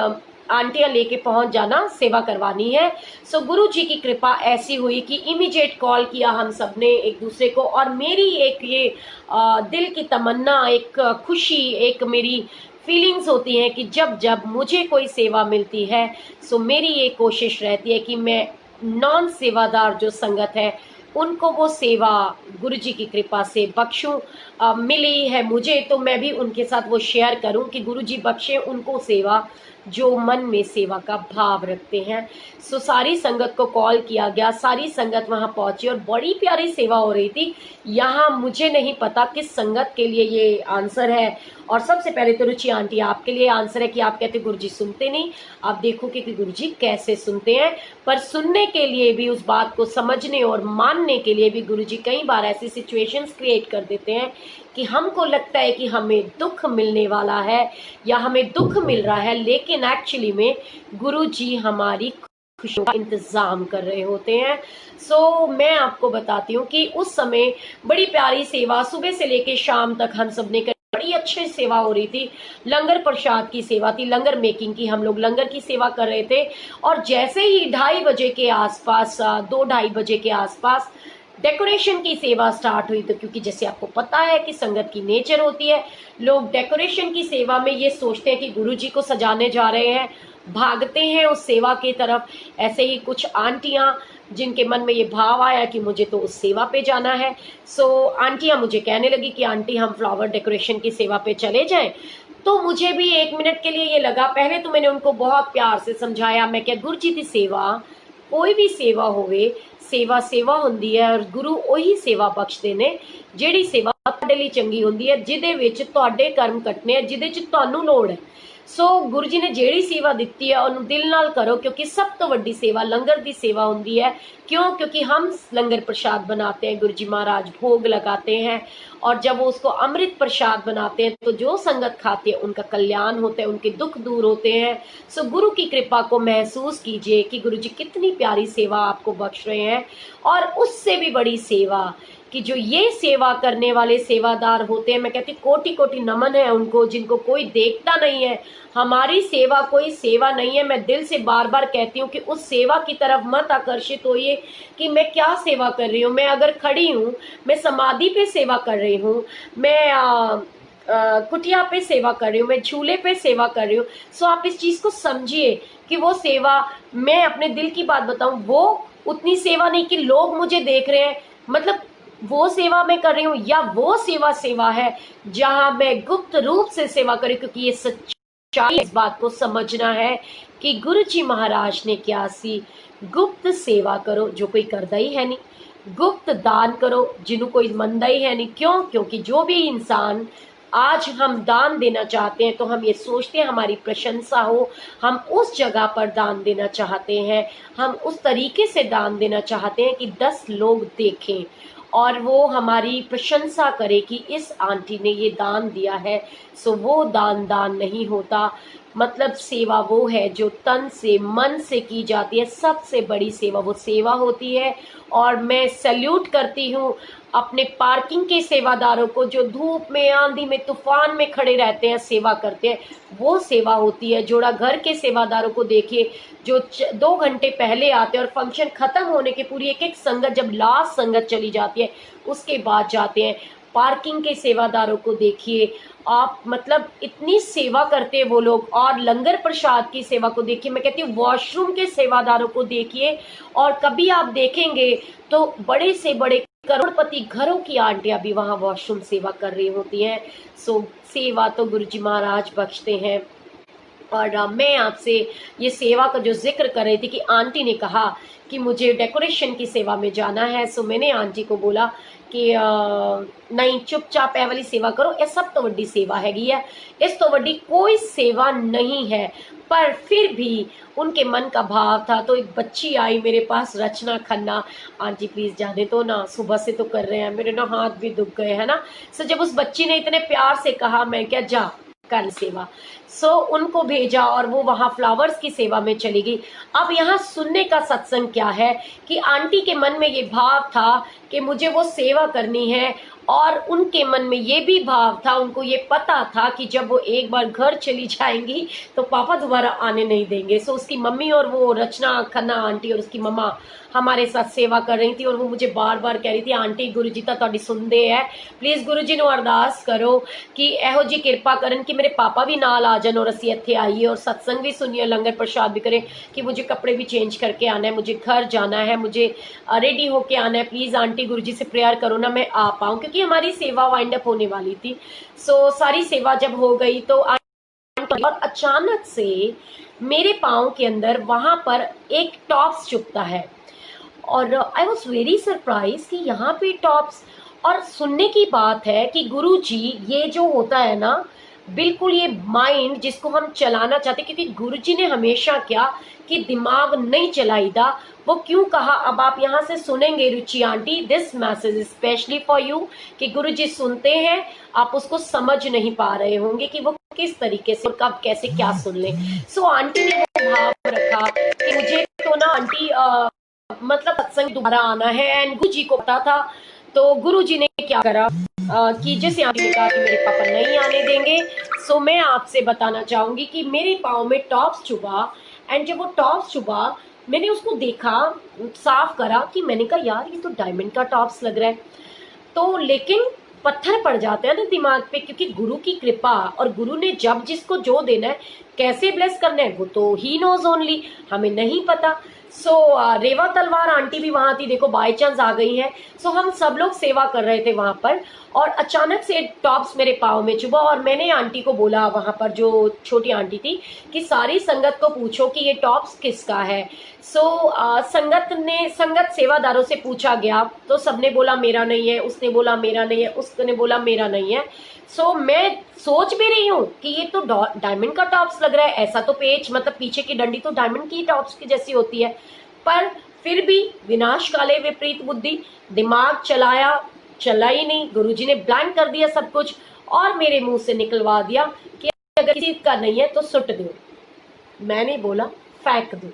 आंटियां लेके पहुंच जाना, सेवा करवानी है। सो गुरु जी की कृपा ऐसी हुई कि इमीडिएट कॉल किया हम सब ने एक दूसरे को, और मेरी एक ये दिल की तमन्ना, एक खुशी, एक मेरी फीलिंग्स होती हैं कि जब जब मुझे कोई सेवा मिलती है, सो मेरी ये कोशिश रहती है कि मैं नॉन सेवादार जो संगत है उनको वो सेवा गुरु जी की कृपा से बख्शूं। मिली है मुझे तो मैं भी उनके साथ वो शेयर करूं कि गुरु जी बख्शे उनको सेवा जो मन में सेवा का भाव रखते हैं। सो सारी संगत को कॉल किया गया, सारी संगत वहां पहुंची और बड़ी प्यारी सेवा हो रही थी। यहाँ मुझे नहीं पता किस संगत के लिए ये आंसर है, और सबसे पहले तो रुचि आंटी आपके लिए आंसर है कि आप कहते गुरुजी सुनते नहीं। आप देखोगे कि गुरुजी कैसे सुनते हैं, पर सुनने के लिए भी, उस बात को समझने और मानने के लिए भी गुरुजी कई बार ऐसी सिचुएशंस क्रिएट कर देते हैं कि हमको लगता है कि हमें दुख मिलने वाला है या हमें दुख मिल रहा है, लेकिन एक्चुअली में गुरुजी हमारी खुशियों का इंतजाम कर रहे होते हैं। सो मैं आपको बताती हूँ कि उस समय बड़ी प्यारी सेवा सुबह से लेके शाम तक हम सब ने, बड़ी अच्छी सेवा हो रही थी। लंगर प्रसाद की सेवा थी, लंगर मेकिंग की, हम लोग लंगर की सेवा कर रहे थे। और जैसे ही 2:30 बजे के आसपास, 2-2:30 बजे के आसपास डेकोरेशन की सेवा स्टार्ट हुई। तो क्योंकि जैसे आपको पता है कि संगत की नेचर होती है, लोग डेकोरेशन की सेवा में ये सोचते हैं कि गुरुजी को सजाने जा रहे हैं, भागते हैं उस सेवा की तरफ। ऐसे ही कुछ आंटियां जिनके मन में ये भाव आया कि मुझे तो उस सेवा पे जाना है, सो आंटियां मुझे कहने लगी कि आंटी हम फ्लावर डेकोरेशन की सेवा पे चले जाएं। तो मुझे भी 1 मिनट के लिए ये लगा। पहले तो मैंने उनको बहुत प्यार से समझाया, मैं क्या गुरुजी दी सेवा, कोई भी सेवा होवे, सेवा सेवा हुंदी है और गुरु ਉਹੀ सेवा बख्शते ने ਜਿਹੜੀ सेवा ਤੁਹਾਡੇ ਲਈ ਚੰਗੀ ਹੁੰਦੀ ਹੈ, ਜਿਹਦੇ ਵਿੱਚ ਤੁਹਾਡੇ ਕਰਮ ਕੱਟਨੇ ਆ, ਜਿਹਦੇ 'ਚ ਤੁਹਾਨੂੰ ਲੋੜ ਹੈ। सो गुरु जी ने ਜਿਹੜੀ सेवा दी है उन्होंने दिल नाल करो, क्योंकि सब तो वड्डी सेवा लंगर की सेवा होंगी है। क्यों? क्योंकि हम लंगर प्रसाद बनाते हैं, गुरु जी महाराज भोग लगाते हैं, और जब वो उसको अमृत प्रसाद बनाते हैं तो जो संगत खाती है उनका कल्याण होता है, उनके दुख दूर होते हैं। सो गुरु की कृपा को महसूस कीजिए कि गुरु जी कितनी प्यारी सेवा आपको बख्श रहे हैं। और उससे भी बड़ी सेवा कि जो ये सेवा करने वाले सेवादार होते हैं, मैं कहती कोटि कोटि नमन है उनको, जिनको कोई देखता नहीं है। हमारी सेवा कोई सेवा नहीं है। मैं दिल से बार बार कहती हूँ कि उस सेवा की तरफ मत आकर्षित होइए कि मैं क्या सेवा कर रही हूँ। मैं अगर खड़ी हूँ, मैं समाधि पे सेवा कर रही हूँ, मैं कुटिया पे सेवा कर रही हूँ, मैं झूले पे सेवा कर रही हूँ। सो आप इस चीज़ को समझिए कि वो सेवा, मैं अपने दिल की बात बताऊँ, वो उतनी सेवा नहीं कि लोग मुझे देख रहे हैं, मतलब वो सेवा मैं कर रही हूँ, या वो सेवा सेवा है जहां मैं गुप्त रूप से सेवा करूँ। क्योंकि ये सच्चाई, इस बात को समझना है कि गुरु जी महाराज ने क्या सी, गुप्त सेवा करो जो कोई करदा ही है नहीं, गुप्त दान करो जिन्हों कोई मंदा ही है नहीं। क्यों? क्योंकि जो भी इंसान आज हम दान देना चाहते हैं तो हम ये सोचते हैं हमारी प्रशंसा हो, हम उस जगह पर दान देना चाहते हैं, हम उस तरीके से दान देना चाहते हैं कि 10 लोग देखें और वो हमारी प्रशंसा करे कि इस आंटी ने ये दान दिया है। सो वो दान नहीं होता। मतलब सेवा वो है जो तन से मन से की जाती है, सबसे बड़ी सेवा वो सेवा होती है। और मैं सैल्यूट करती हूँ अपने पार्किंग के सेवादारों को, जो धूप में, आंधी में, तूफान में खड़े रहते हैं, सेवा करते हैं, वो सेवा होती है। जोड़ा घर के सेवादारों को देखिए जो 2 घंटे पहले आते हैं और फंक्शन खत्म होने के पूरी एक एक संगत, जब लास्ट संगत चली जाती है उसके बाद जाते हैं। पार्किंग के सेवादारों को देखिए आप, मतलब इतनी सेवा करते हैं वो लोग। और लंगर प्रसाद की सेवा को देखिए, मैं कहती हूँ वॉशरूम के सेवादारों को देखिए। और कभी आप देखेंगे तो बड़े से बड़े करोड़पति घरों की आंटियां भी वहाँ वॉशरूम सेवा कर रही होती हैं। सो सेवा तो गुरु जी महाराज बख्शते हैं। और मैं आपसे ये सेवा का जो जिक्र कर रही थी कि आंटी ने कहा कि मुझे डेकोरेशन की सेवा में जाना है। सो मैंने आंटी को बोला कि नहीं, चुपचाप ए वाली सेवा करो, ये सब तो वड्डी सेवा हैगी है, इस तो वड्डी कोई सेवा नहीं है। पर फिर भी उनके मन का भाव था। तो एक बच्ची आई मेरे पास, रचना खन्ना, आंटी प्लीज जाने दो ना, सुबह से तो कर रहे हैं, मेरे ना हाथ भी दुख गए है ना। सो जब उस बच्ची ने इतने प्यार से कहा, मैं क्या जा कर सेवा, सो उनको भेजा और वो वहाँ फ्लावर्स की सेवा में चली गई। अब यहाँ सुनने का सत्संग क्या है कि आंटी के मन में ये भाव था कि मुझे वो सेवा करनी है और उनके मन में ये भी भाव था, उनको ये पता था कि जब वो एक बार घर चली जाएंगी तो पापा दोबारा आने नहीं देंगे। सो उसकी मम्मी और वो रचना खन्ना आंटी और उसकी मम्मा हमारे साथ सेवा कर रही थी, और वो मुझे बार बार कह रही थी, आंटी गुरु जी तो तुहाडी सुनदे है, प्लीज़ गुरु जी नूं अरदास करो कि इहो जी किरपा करन कि मेरे पापा भी नाल आ जान और असीं इत्थे आइए और सत्संग भी सुनिए, लंगर प्रसाद भी करें, कि मुझे कपड़े भी चेंज करके आना है, मुझे घर जाना है, मुझे रेडी होके आना है, प्लीज़ आंटी गुरु जी से प्रेयर करो ना मैं आ पाऊँ, क्योंकि हमारी सेवा वाइंड अप होने वाली थी। सो सारी सेवा जब हो गई तो और अचानक से मेरे पाँव के अंदर वहां पर एक टॉप्स चुभता है, और आई वॉज वेरी सरप्राइज कि यहाँ पे टॉप्स। और सुनने की बात है कि गुरु जी, ये जो होता है ना, बिल्कुल ये माइंड जिसको हम चलाना चाहते, क्योंकि गुरु जी ने हमेशा क्या कि दिमाग नहीं चलाईदा, वो क्यों कहा अब आप यहाँ से सुनेंगे Ruchi aunty, this message specially for you, कि गुरु जी सुनते हैं, आप उसको समझ नहीं पा रहे होंगे कि वो किस तरीके से और कब कैसे क्या सुन ले। सो आंटी ने वो भाव रखा कि मुझे तो ना आंटी मतलब सत्संग दोबारा आना है, एंड गुरु जी को पता था। तो गुरु जी ने क्या करा कि जैसे आंटी ने कहा कि मेरे पापा नहीं आने देंगे, सो मैं आपसे बताना चाहूंगी कि मेरे पाँव में टॉप्स चुभा, एंड जब वो टॉप्स चुभा मैंने उसको देखा, साफ करा, कि मैंने कहा यार ये तो डायमंड का टॉप्स लग रहा है। तो लेकिन पत्थर पड़ जाते हैं ना दिमाग पे, क्योंकि गुरु की कृपा, और गुरु ने जब जिसको जो देना है, कैसे ब्लेस करना है, वो तो ही नोज ओनली, हमें नहीं पता। सो रेवा तलवार आंटी भी वहां थी, देखो बाय चांस आ गई है। सो हम सब लोग सेवा कर रहे थे वहां पर, और अचानक से टॉप्स मेरे पाँव में चुभा, और मैंने आंटी को बोला, वहां पर जो छोटी आंटी थी, कि सारी संगत को पूछो कि ये टॉप्स किसका है। सो संगत सेवादारों से पूछा गया, तो सबने बोला मेरा नहीं है, उसने बोला मेरा नहीं है, उसने बोला मेरा नहीं है। सो मैं सोच भी रही हूँ कि ये तो डायमंड का टॉप्स लग रहा है, ऐसा तो पेच मतलब पीछे की डंडी तो डायमंड की टॉप्स की जैसी होती है, पर फिर भी विनाश काले विपरीत बुद्धि, दिमाग चलाया, चला ही नहीं, गुरुजी ने ब्लैंक कर दिया सब कुछ, और मेरे मुंह से निकलवा दिया कि अगर किसी का नहीं है तो सुट दो। मैंने बोला फेंक दो।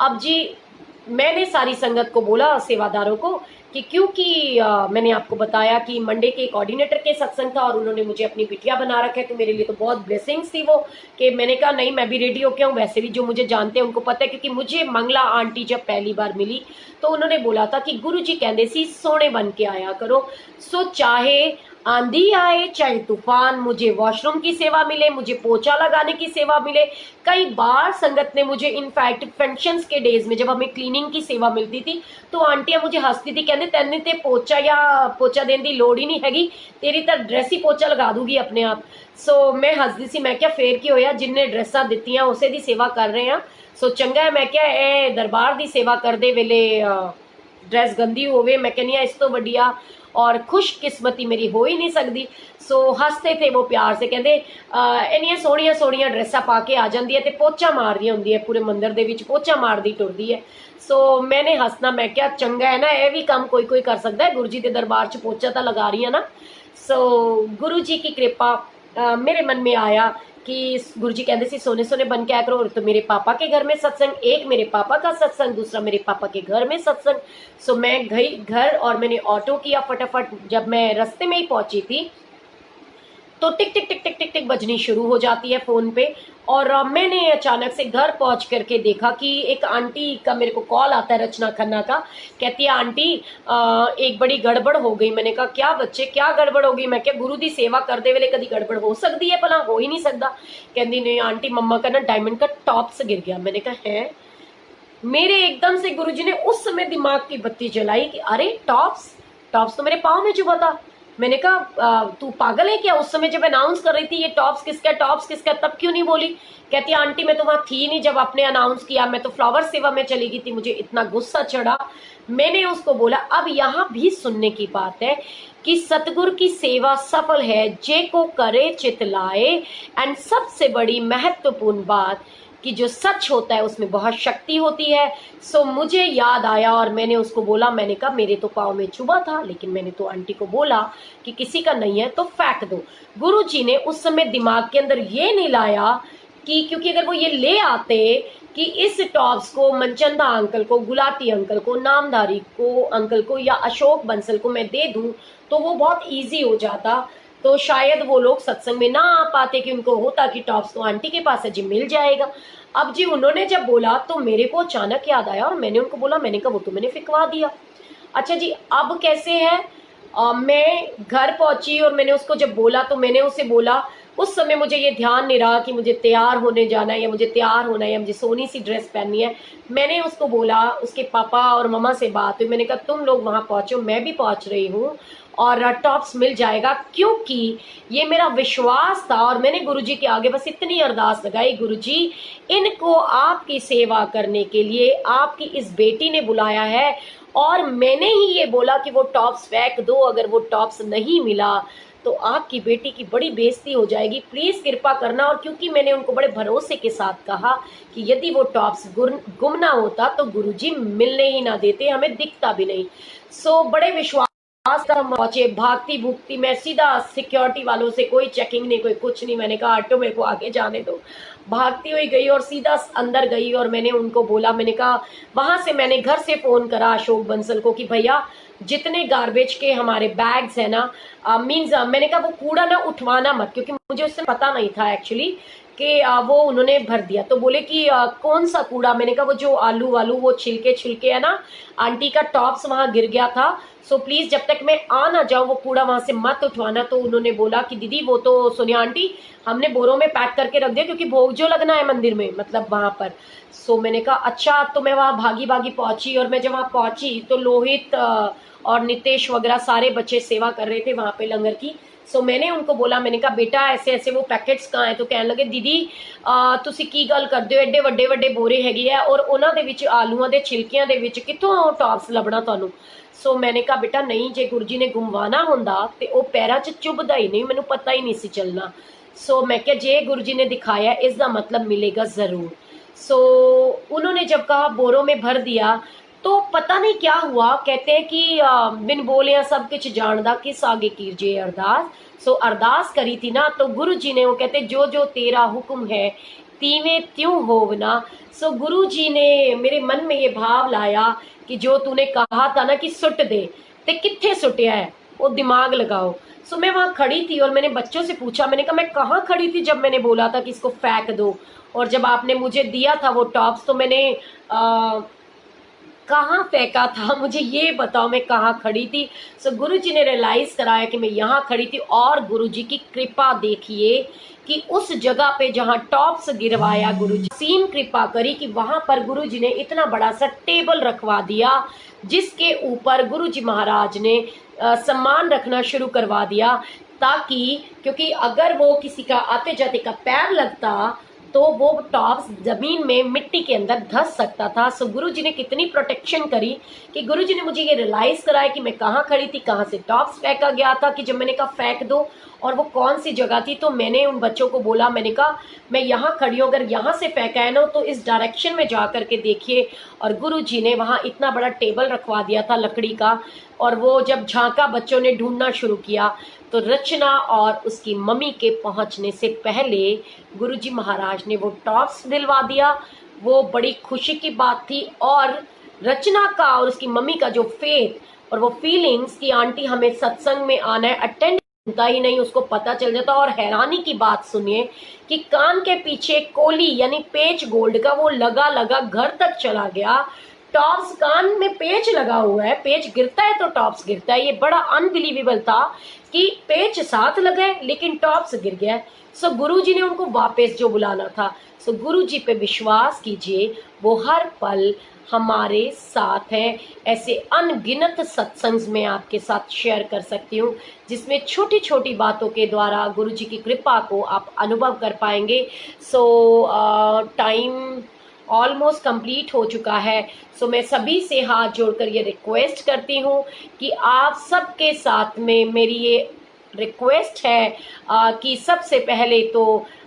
अब जी मैंने सारी संगत को बोला, सेवादारों को, कि क्योंकि मैंने आपको बताया कि मंडे के कोऑर्डिनेटर के सत्संग था, और उन्होंने मुझे अपनी बिटिया बना रखा है, तो मेरे लिए तो बहुत ब्लेसिंग्स थी वो, कि मैंने कहा नहीं मैं भी रेडी होके आऊँ। वैसे भी जो मुझे जानते हैं उनको पता है, क्योंकि मुझे मंगला आंटी जब पहली बार मिली तो उन्होंने बोला था कि गुरु जी कहते सी सोने बन के आया करो। सो चाहे आंधी आए चाहे तूफान, मुझे वॉशरूम की सेवा मिले, मुझे पोछा लगाने की सेवा मिले। कई बार संगत ने मुझे, इनफैक्ट फंक्शंस के डेज में जब हमें क्लीनिंग की सेवा मिलती थी, तो आंटियां मुझे हंसती थी, कहते तेने ते पोछा या पोछा देने की लोड़ ही नहीं हैगी, तेरी तो ड्रेस ही पोछा लगा दूगी अपने आप। सो मैं हंसदी सी, मैं क्या फेर की होया, जिन्ने ड्रेसा दित्तियां उसे दी सेवा कर रहे हैं। सो चंगा है, मैं क्या ए दरबार दी सेवा करदे वेले ड्रेस गंदी होवे, मैं कहनी इस तो बढ़िया और खुशकिस्मती मेरी हो ही नहीं सकती। सो हंसते थे वो प्यार से, कहते इनिया सोहनिया सोहनिया ड्रेसा पा के आ जाती है, पोचा मारदी होंदी है, पूरे मंदिर दे विच पोचा मारदी टुरदी है। सो मैंने हंसना, मैं क्या चंगा है ना, यह भी काम कोई कोई कर सकता है, गुरु जी के दरबार च पोचा तो लगा रही है ना। सो गुरु जी की कृपा मेरे मन में आया कि गुरु जी कहते सी सोने सोने बन के आया करो, तो मेरे पापा के घर में सत्संग, एक मेरे पापा का सत्संग, दूसरा मेरे पापा के घर में सत्संग। सो मैं गई घर और मैंने ऑटो किया फटाफट। जब मैं रास्ते में ही पहुंची थी तो टिक टिक टिक टिक टिक टिक बजनी शुरू हो जाती है फोन पे, और मैंने अचानक से घर पहुंच करके देखा कि एक आंटी का मेरे को कॉल आता है, रचना खन्ना का। कहती है आंटी एक बड़ी गड़बड़ हो गई। मैंने कहा क्या बच्चे क्या गड़बड़ हो गई? मैं क्या गुरु दी सेवा करते वेले कभी गड़बड़ हो सकती है? भला हो ही नहीं सकता। कहती नहीं आंटी मम्मा का ना डायमंड का टॉप्स गिर गया। मैंने कहा है? मेरे एकदम से गुरुजी ने उस समय दिमाग की बत्ती जलाई कि अरे टॉप्स टॉप्स तो मेरे पाँव में चुभा था। मैंने कहा तू पागल है क्या? उस समय जब अनाउंस कर रही थी ये टॉप्स किसका, तब क्यों नहीं बोली? कहती आंटी मैं तो वहां थी नहीं जब आपने अनाउंस किया, मैं तो फ्लावर सेवा में चली गई थी, मुझे इतना गुस्सा चढ़ा। मैंने उसको बोला अब यहाँ भी सुनने की बात है कि सतगुरु की सेवा सफल है जे को करे चित लाए, एंड सबसे बड़ी महत्वपूर्ण बात कि जो सच होता है उसमें बहुत शक्ति होती है। सो मुझे याद आया और मैंने उसको बोला, मैंने कहा मेरे तो पाँव में चुभा था, लेकिन मैंने तो आंटी को बोला कि किसी का नहीं है तो फेंक दो। गुरुजी ने उस समय दिमाग के अंदर ये नहीं लाया कि, क्योंकि अगर वो ये ले आते कि इस टॉप्स को मनचंदा अंकल को, गुलाटी अंकल को, नामधारी को अंकल को या अशोक बंसल को मैं दे दूं तो वो बहुत इजी हो जाता। तो शायद वो लोग सत्संग में ना आ पाते कि उनको होता कि टॉप्स तो आंटी के पास है जी, मिल जाएगा। अब जी उन्होंने जब बोला तो मेरे को अचानक याद आया और मैंने उनको बोला, मैंने कहा वो तो मैंने फिकवा दिया। अच्छा जी, अब कैसे है? मैं घर पहुंची और मैंने उसको जब बोला तो मैंने उसे बोला, उस समय मुझे ये ध्यान नहीं रहा कि मुझे तैयार होने जाना है या मुझे तैयार होना है या मुझे सोनी सी ड्रेस पहननी है। मैंने उसको बोला, उसके पापा और मम्मा से बात हुई, मैंने कहा तुम लोग वहां पहुंचो, मैं भी पहुंच रही हूँ और टॉप्स मिल जाएगा। क्योंकि ये मेरा विश्वास था और मैंने गुरुजी के आगे बस इतनी अरदास लगाई, गुरुजी इनको आपकी सेवा करने के लिए आपकी इस बेटी ने बुलाया है और मैंने ही ये बोला कि वो टॉप्स फेंक दो, अगर वो टॉप्स नहीं मिला तो आपकी बेटी की बड़ी बेइज्जती हो जाएगी, प्लीज कृपा करना। और क्योंकि मैंने उनको बड़े भरोसे के साथ कहा कि यदि वो टॉप्स गुम ना होता तो गुरुजी मिलने ही ना देते, हमें दिखता भी नहीं। सो बड़े विश्वास हम पहुंचे, भागती भूगती मैं सीधा सिक्योरिटी वालों से कोई चेकिंग नहीं, कोई कुछ नहीं, मैंने कहा ऑटो मेरे को आगे जाने दो। भागती हुई गई और सीधा अंदर गई और मैंने उनको बोला, मैंने कहा वहां से मैंने घर से फोन करा अशोक बंसल को कि भैया जितने गार्बेज के हमारे बैग्स है ना, मीन्स मैंने कहा वो कूड़ा ना उठवाना मत, क्योंकि मुझे उससे पता नहीं था एक्चुअली कि वो उन्होंने भर दिया। तो बोले कि कौन सा कूड़ा? मैंने कहा वो जो आलू वालू वो छिलके छिलके है ना, आंटी का टॉप्स वहां गिर गया था, सो प्लीज जब तक मैं आ ना जाऊं वो कूड़ा वहां से मत उठवाना। तो उन्होंने बोला कि दीदी वो तो सोनिया आंटी हमने बोरों में पैक करके रख दिया क्योंकि भोग जो लगना है मंदिर में, मतलब वहां पर। सो मैंने कहा अच्छा। तो मैं वहां भागी भागी पहुंची और मैं जब वहां पहुंची तो लोहित और नितेश वगैरह सारे बच्चे सेवा कर रहे थे वहां पे लंगर की। सो मैंने उनको बोला, मैंने कहा बेटा ऐसे ऐसे वो पैकेट्स कहाँ है? तो कहने लगे दीदी ਤੁਸੀਂ ਕੀ ਗੱਲ ਕਰਦੇ ਹੋ, ਐਡੇ ਵੱਡੇ ਵੱਡੇ ਬੋਰੇ ਹੈਗੇ ਆ ਔਰ ਉਹਨਾਂ ਦੇ ਵਿੱਚ ਆਲੂਆਂ ਦੇ ਛਿਲਕਿਆਂ ਦੇ ਵਿੱਚ ਕਿੱਥੋਂ ਟੌਪਸ ਲੱਭਣਾ ਤੁਹਾਨੂੰ? ਸੋ मैंने कहा बेटा नहीं, जे गुरु जी ने गुमवाना होंदा ते ਉਹ ਪੈਰਾਂ 'ਚ ਚੁਭਦਾ ਹੀ नहीं, ਮੈਨੂੰ पता ही नहीं सी चलना। सो मैं क्या जे गुरु जी ने दिखाया इसका मतलब मिलेगा जरूर। सो उन्होंने जब कहा बोरों में भर दिया तो पता नहीं क्या हुआ, कहते हैं कि बिन बोलिया सब कुछ जानदा किस आगे कीजिए अरदास। सो अरदास करी थी ना तो गुरु जी ने, वो कहते जो जो तेरा हुक्म है तीवें त्यों होवना। सो गुरु जी ने मेरे मन में ये भाव लाया कि जो तूने कहा था ना कि सुट दे, ते कित्थे सुटिया है, वो दिमाग लगाओ। सो मैं वहां खड़ी थी और मैंने बच्चों से पूछा, मैंने कहा मैं कहाँ खड़ी थी जब मैंने बोला था कि इसको फेंक दो, और जब आपने मुझे दिया था वो टॉप्स तो मैंने कहाँ फेंका था, मुझे ये बताओ मैं कहाँ खड़ी थी। सो गुरु जी ने रियलाइज कराया कि मैं यहाँ खड़ी थी और गुरु जी की कृपा देखिए कि उस जगह पे जहाँ टॉप्स गिरवाया गुरु जी सीम कृपा करी कि वहां पर गुरु जी ने इतना बड़ा सा टेबल रखवा दिया जिसके ऊपर गुरु जी महाराज ने सम्मान रखना शुरू करवा दिया, ताकि क्योंकि अगर वो किसी का आते जाते का पैर लगता तो वो टॉप्स जमीन में मिट्टी के अंदर धंस सकता था। सो गुरुजी ने कितनी प्रोटेक्शन करी कि गुरुजी ने मुझे ये रियलाइज कराया कि मैं कहाँ खड़ी थी, कहाँ से टॉप्स फेंका गया था, कि जब मैंने कहा फेंक दो और वो कौन सी जगह थी। तो मैंने उन बच्चों को बोला, मैंने कहा मैं यहाँ खड़ी हूँ, अगर यहाँ से फेंका है ना तो इस डायरेक्शन में जा करके देखिए। और गुरुजी ने वहाँ इतना बड़ा टेबल रखवा दिया था लकड़ी का, और वो जब झांका बच्चों ने ढूंढना शुरू किया तो रचना और उसकी मम्मी के पहुंचने से पहले गुरुजी महाराज ने वो टॉप्स दिलवा दिया। वो बड़ी खुशी की बात थी और रचना का और उसकी मम्मी का जो फेथ और वो फीलिंग्स कि आंटी हमें सत्संग में आना है, अटेंड होता ही नहीं, उसको पता चल जाता। और हैरानी की बात सुनिए कि कान के पीछे कोली यानी पेच गोल्ड का वो लगा लगा घर तक चला गया। टॉप्स कान में पेच लगा हुआ है, पेच गिरता है तो टॉप्स गिरता है, ये बड़ा अनबिलीवेबल था कि पेच साथ लगा है लेकिन टॉप्स गिर गया है। सो गुरुजी ने उनको वापस जो बुलाना था। सो गुरुजी पे विश्वास कीजिए, वो हर पल हमारे साथ हैं। ऐसे अनगिनत सत्संग में आपके साथ शेयर कर सकती हूँ जिसमें छोटी छोटी बातों के द्वारा गुरुजी की कृपा को आप अनुभव कर पाएंगे। सो टाइम ऑलमोस्ट कंप्लीट हो चुका है। सो मैं सभी से हाथ जोड़कर ये रिक्वेस्ट करती हूँ कि आप सबके साथ में मेरी ये रिक्वेस्ट है कि सबसे पहले तो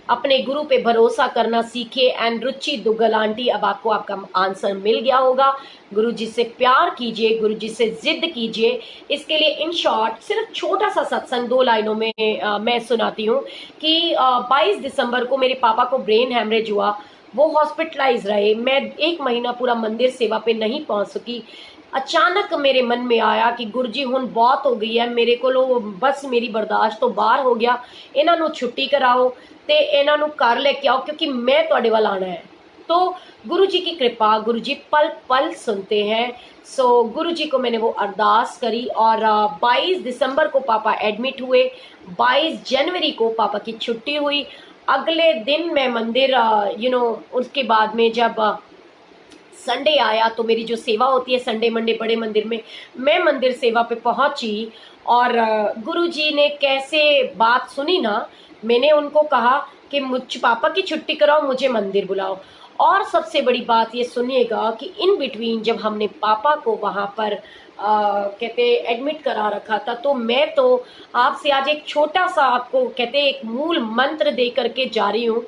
अपने गुरु पे भरोसा करना सीखिए। एंड रुचि दुग्गल आंटी, अब आपको आपका आंसर मिल गया होगा। गुरु जी से प्यार कीजिए, गुरु जी से जिद कीजिए। इसके लिए इन शॉर्ट सिर्फ छोटा सा सत्संग 2 लाइनों में मैं सुनाती हूँ कि 22 दिसंबर को मेरे पापा को ब्रेन हैमरेज हुआ। वो हॉस्पिटलाइज रहे। मैं 1 महीना पूरा मंदिर सेवा पे नहीं पहुंच सकी। अचानक मेरे मन में आया कि गुरुजी हुण बहुत हो गई है, मेरे को बस मेरी बर्दाश्त तो बाहर हो गया, इन्हां नूं छुट्टी कराओ ते इन्हां नूं घर लेके आओ, क्योंकि मैं तुहाडे वाल आना है। तो गुरु जी की कृपा, गुरु जी पल पल सुनते हैं। सो गुरु जी को मैंने वो अरदास करी और 22 दिसंबर को पापा एडमिट हुए। 22 जनवरी को पापा की छुट्टी हुई। अगले दिन मैं मंदिर उसके बाद में जब संडे आया तो मेरी जो सेवा होती है संडे मंडे बड़े मंदिर में, मैं मंदिर सेवा पे पहुंची और गुरु जी ने कैसे बात सुनी ना, मैंने उनको कहा कि मुझ पापा की छुट्टी कराओ, मुझे मंदिर बुलाओ। और सबसे बड़ी बात ये सुनिएगा कि इन बिटवीन जब हमने पापा को वहाँ पर कहते एडमिट करा रखा था, तो मैं तो आपसे आज एक छोटा सा आपको कहते एक मूल मंत्र दे करके जा रही हूँ,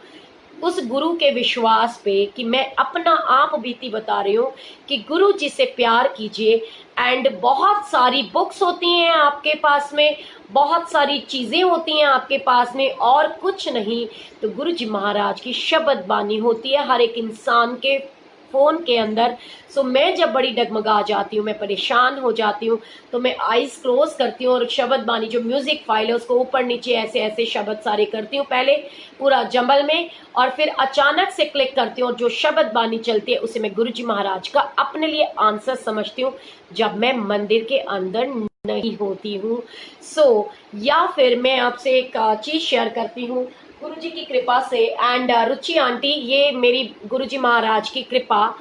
उस गुरु के विश्वास पे कि मैं अपना आप बीती बता रही हूँ कि गुरु जी से प्यार कीजिए। एंड बहुत सारी बुक्स होती हैं आपके पास में, बहुत सारी चीज़ें होती हैं आपके पास में, और कुछ नहीं तो गुरु जी महाराज की शब्द बानी होती है हर एक इंसान के फ़ोन के अंदर। सो मैं जब बड़ी डगमगा जाती हूँ, मैं परेशान हो जाती हूँ, तो मैं आइज़ क्लोज करती हूँ और शब्द बानी जो म्यूज़िक फाइल है उसको ऊपर नीचे ऐसे ऐसे शब्द सारे करती हूँ पहले पूरा जंबल में, और फिर अचानक से क्लिक करती हूँ और जो शब्द बानी चलती है उसे मैं गुरु जी महाराज का अपने लिए आंसर समझती हूँ जब मैं मंदिर के अंदर नहीं होती हूँ। सो या फिर मैं आपसे एक चीज़ शेयर करती हूँ गुरु जी की कृपा से। एंड रुचि आंटी, ये मेरी गुरु जी महाराज की कृपा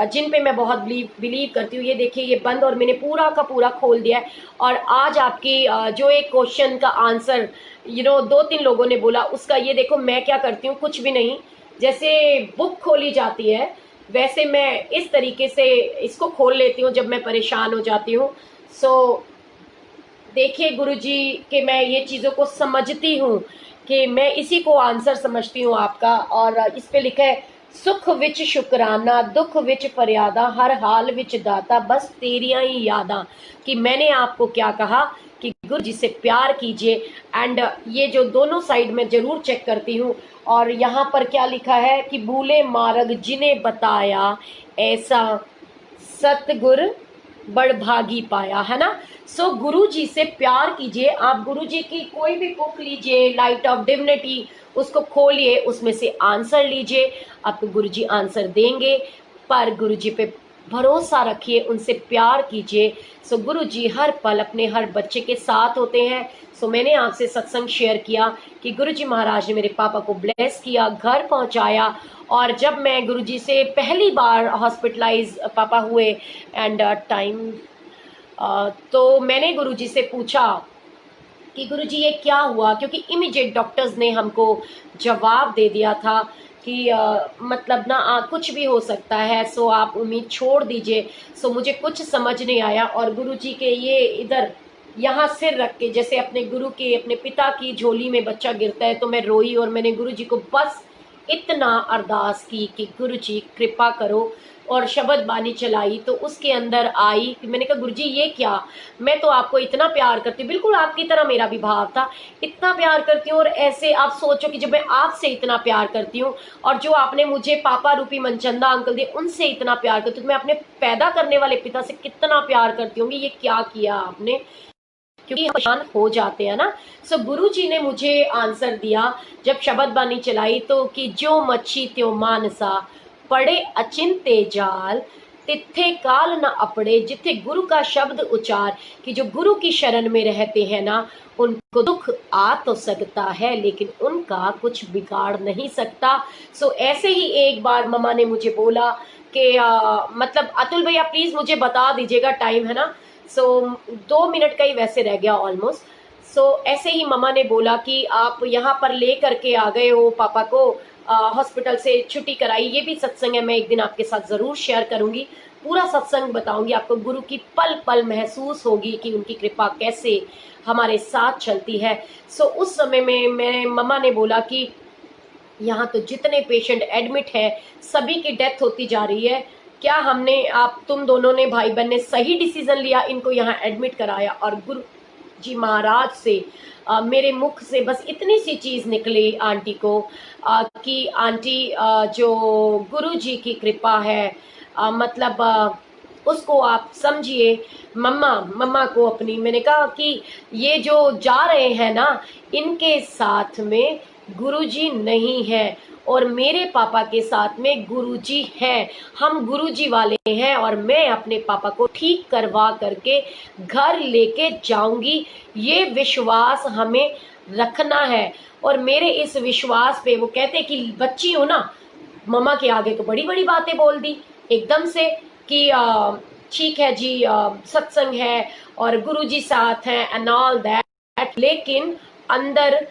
जिन पे मैं बहुत बिलीव करती हूँ। ये देखिए ये बंद और मैंने पूरा का पूरा खोल दिया है। और आज आपकी जो एक क्वेश्चन का आंसर 2-3 लोगों ने बोला उसका, ये देखो मैं क्या करती हूँ, कुछ भी नहीं, जैसे बुक खोली जाती है वैसे मैं इस तरीके से इसको खोल लेती हूँ जब मैं परेशान हो जाती हूँ। सो देखिए गुरुजी कि मैं ये चीज़ों को समझती हूँ कि मैं इसी को आंसर समझती हूँ आपका। और इस पे लिखा है, सुख विच शुकराना दुख विच फरियादा हर हाल विच दाता बस तेरियां ही यादां। कि मैंने आपको क्या कहा कि गुरु जी से प्यार कीजिए। एंड ये जो दोनों साइड में जरूर चेक करती हूँ। और यहाँ पर क्या लिखा है कि भूले मार्ग जिन्हें बताया ऐसा सतगुर बड़भागी पाया, है ना। सो गुरु जी से प्यार कीजिए। आप गुरु जी की कोई भी बुक लीजिए, लाइट ऑफ डिविनिटी, उसको खोलिए, उसमें से आंसर लीजिए, आपको गुरु जी आंसर देंगे। पर गुरु जी पे भरोसा रखिए, उनसे प्यार कीजिए। सो गुरु जी हर पल अपने हर बच्चे के साथ होते हैं। सो मैंने आपसे सत्संग शेयर किया कि गुरु जी महाराज ने मेरे पापा को ब्लेस किया, घर पहुंचाया। और जब मैं गुरु जी से पहली बार हॉस्पिटलाइज पापा हुए एंड टाइम तो मैंने गुरु जी से पूछा कि गुरु जी ये क्या हुआ, क्योंकि इमीडिएट डॉक्टर्स ने हमको जवाब दे दिया था कि मतलब ना कुछ भी हो सकता है, सो आप उम्मीद छोड़ दीजिए। सो मुझे कुछ समझ नहीं आया और गुरु जी के ये इधर यहाँ सिर रख के जैसे अपने गुरु के अपने पिता की झोली में बच्चा गिरता है, तो मैं रोई और मैंने गुरु जी को बस इतना अरदास की कि गुरु जी कृपा करो। और शब्द बानी चलाई तो उसके अंदर आई कि मैंने कहा गुरु जी ये क्या, मैं तो आपको इतना प्यार करती हूँ, बिल्कुल आपकी तरह मेरा भी भाव था, इतना प्यार करती हूँ। और ऐसे आप सोचो कि जब मैं आपसे इतना प्यार करती हूँ और जो आपने मुझे पापा रूपी मनचंदा अंकल दिए उनसे इतना प्यार करती हूँ, तो मैं अपने पैदा करने वाले पिता से कितना प्यार करती हूँ, ये क्या किया आपने, क्योंकि हम परेशान हो जाते हैं ना। सो गुरु जी ने मुझे आंसर दिया जब शब्द बानी चलाई तो कि जो मच्छी त्यों मानसा पड़े अचिंते जाल तिथे काल न अपड़े। जिथे गुरु का शब्द उच्चार कि जो गुरु की शरण में रहते हैं ना, उनको दुख आ तो सकता है लेकिन उनका कुछ बिगाड़ नहीं सकता। सो ऐसे ही एक बार मम्मा ने मुझे बोला कि मतलब अतुल भैया प्लीज मुझे बता दीजिएगा, टाइम है ना। सो 2 मिनट का ही वैसे रह गया ऑलमोस्ट। सो ऐसे ही मम्मा ने बोला कि आप यहाँ पर ले करके आ गए हो पापा को, हॉस्पिटल से छुट्टी कराई। ये भी सत्संग है, मैं एक दिन आपके साथ ज़रूर शेयर करूँगी, पूरा सत्संग बताऊँगी आपको, गुरु की पल पल महसूस होगी कि उनकी कृपा कैसे हमारे साथ चलती है। सो उस समय में मेरे मम्मा ने बोला कि यहाँ तो जितने पेशेंट एडमिट है सभी की डेथ होती जा रही है, क्या हमने तुम दोनों ने भाई बहन ने सही डिसीजन लिया, इनको यहाँ एडमिट कराया और गुरु जी महाराज से मेरे मुख से बस इतनी सी चीज निकली आंटी को, कि आंटी, जो गुरु जी की कृपा है, मतलब उसको आप समझिए। मम्मा मम्मा को अपनी मैंने कहा कि ये जो जा रहे हैं ना, इनके साथ में गुरुजी नहीं है, और मेरे पापा के साथ में गुरुजी है। हम गुरुजी वाले हैं, और मैं अपने पापा को ठीक करवा करके घर लेके जाऊंगी। ये विश्वास हमें रखना है। और मेरे इस विश्वास पे वो कहते कि बच्ची हो ना, मम्मा के आगे तो बड़ी बड़ी बातें बोल दी एकदम से, कि ठीक है जी, सत्संग है और गुरुजी साथ हैं एंड ऑल दैट, लेकिन अंदर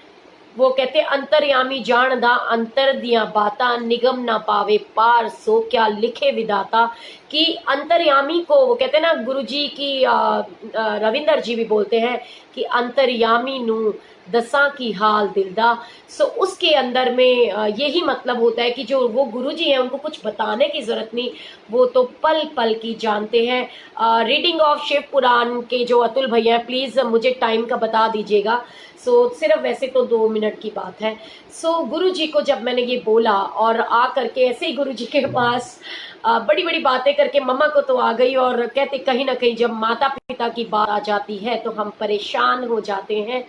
वो कहते अंतर्यामी जानदा अंतर दिया बाता, निगम ना पावे पार सो क्या लिखे विदाता। कि अंतर्यामी को वो कहते ना, गुरुजी की रविंदर जी भी बोलते हैं कि अंतर्यामी नू दसा की हाल दिलदा। सो उसके अंदर में यही मतलब होता है कि जो वो गुरुजी हैं उनको कुछ बताने की जरूरत नहीं, वो तो पल पल की जानते हैं। रीडिंग ऑफ शिव पुराण के जो अतुल भैया हैं, प्लीज मुझे टाइम का बता दीजिएगा। सिर्फ वैसे तो 2 मिनट की बात है। गुरु जी को जब मैंने ये बोला, और आ करके ऐसे ही गुरु जी के पास बड़ी बड़ी बातें करके मम्मा को तो आ गई, और कहते कहीं ना कहीं जब माता पिता की बात आ जाती है तो हम परेशान हो जाते हैं।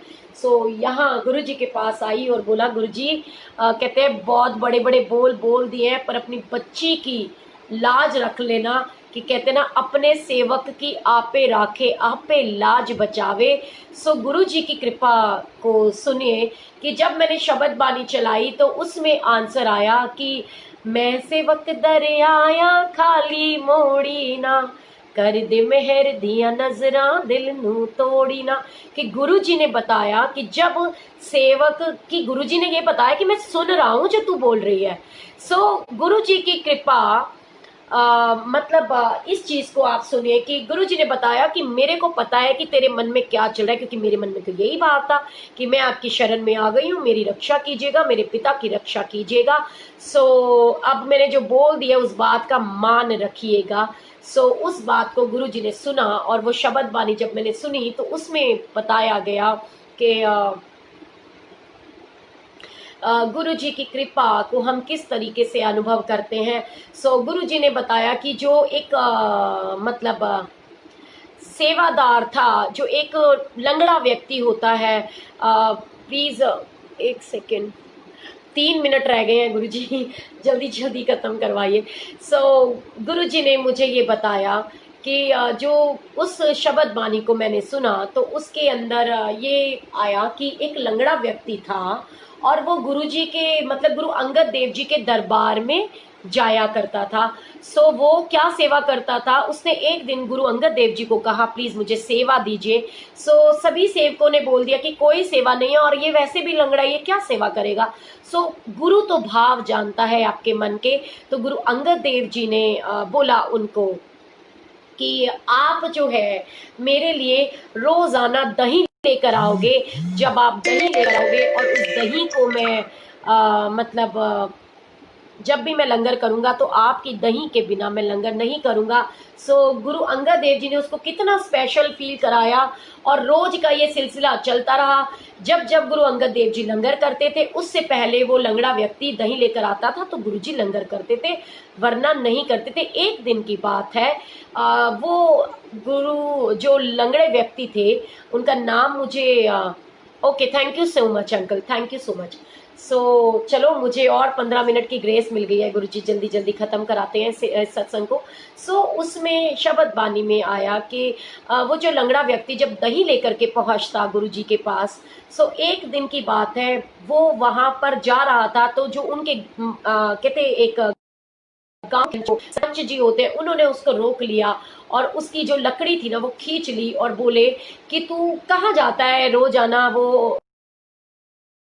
यहाँ गुरु जी के पास आई और बोला, गुरु जी, कहते हैं बहुत बड़े बड़े बोल बोल दिए हैं, पर अपनी बच्ची की लाज रख लेना। कि कहते ना, अपने सेवक की आपे राखे आपे लाज बचावे। गुरु जी की कृपा को सुनिए कि जब मैंने शब्द बानी चलाई तो उसमें आंसर आया कि मैं सेवक दर आया खाली मोड़ी ना, कर दे मेहर दिया नजरा दिल नू तोड़ी ना। कि गुरु जी ने बताया कि जब सेवक की, गुरु जी ने ये बताया कि मैं सुन रहा हूं जो तू बोल रही है। गुरु जी की कृपा, मतलब इस चीज को आप सुनिए कि गुरु जी ने बताया कि मेरे को पता है कि तेरे मन में क्या चल रहा है, क्योंकि मेरे मन में तो यही बात था कि मैं आपकी शरण में आ गई हूँ, मेरी रक्षा कीजिएगा, मेरे पिता की रक्षा कीजिएगा। अब मैंने जो बोल दिया उस बात का मान रखिएगा। उस बात को गुरु जी ने सुना, और वो शब्द बानी जब मैंने सुनी तो उसमें बताया गया कि गुरु जी की कृपा को हम किस तरीके से अनुभव करते हैं। गुरु जी ने बताया कि जो एक मतलब सेवादार था, जो एक लंगड़ा व्यक्ति होता है, प्लीज एक सेकेंड, 3 मिनट रह गए हैं गुरु जी, जल्दी जल्दी खत्म करवाइए। गुरु जी ने मुझे ये बताया कि जो उस शब्द बानी को मैंने सुना तो उसके अंदर ये आया कि एक लंगड़ा व्यक्ति था, और वो गुरु जी के, मतलब गुरु अंगद देव जी के दरबार में जाया करता था। वो क्या सेवा करता था, उसने एक दिन गुरु अंगद देव जी को कहा, प्लीज मुझे सेवा दीजिए। सभी सेवकों ने बोल दिया कि कोई सेवा नहीं है, और ये वैसे भी लंगड़ा, ये क्या सेवा करेगा। गुरु तो भाव जानता है आपके मन के। तो गुरु अंगद देव जी ने बोला उनको कि आप जो है मेरे लिए रोजाना दही लेकर आओगे। जब आप दही लेकर आओगे, और उस दही को मैं मतलब जब भी मैं लंगर करूंगा तो आपकी दही के बिना मैं लंगर नहीं करूंगा। गुरु अंगद देव जी ने उसको कितना स्पेशल फील कराया, और रोज का ये सिलसिला चलता रहा। जब जब गुरु अंगद देव जी लंगर करते थे, उससे पहले वो लंगड़ा व्यक्ति दही लेकर आता था तो गुरु जी लंगर करते थे, वरना नहीं करते थे। एक दिन की बात है, वो गुरु जो लंगड़े व्यक्ति थे, उनका नाम मुझे okay, thank you so much uncle, thank you so much. चलो, मुझे और 15 मिनट की ग्रेस मिल गई है, गुरु जी जल्दी जल्दी खत्म कराते हैं सत्संग को। उसमें शब्द बानी में आया कि वो जो लंगड़ा व्यक्ति जब दही लेकर के पहुंचता गुरु जी के पास, एक दिन की बात है, वो वहां पर जा रहा था, तो जो उनके कहते एक गांव के जो सरपंच जी होते हैं, उन्होंने उसको रोक लिया, और उसकी जो लकड़ी थी ना वो खींच ली, और बोले कि तू कहाँ जाता है रोजाना, वो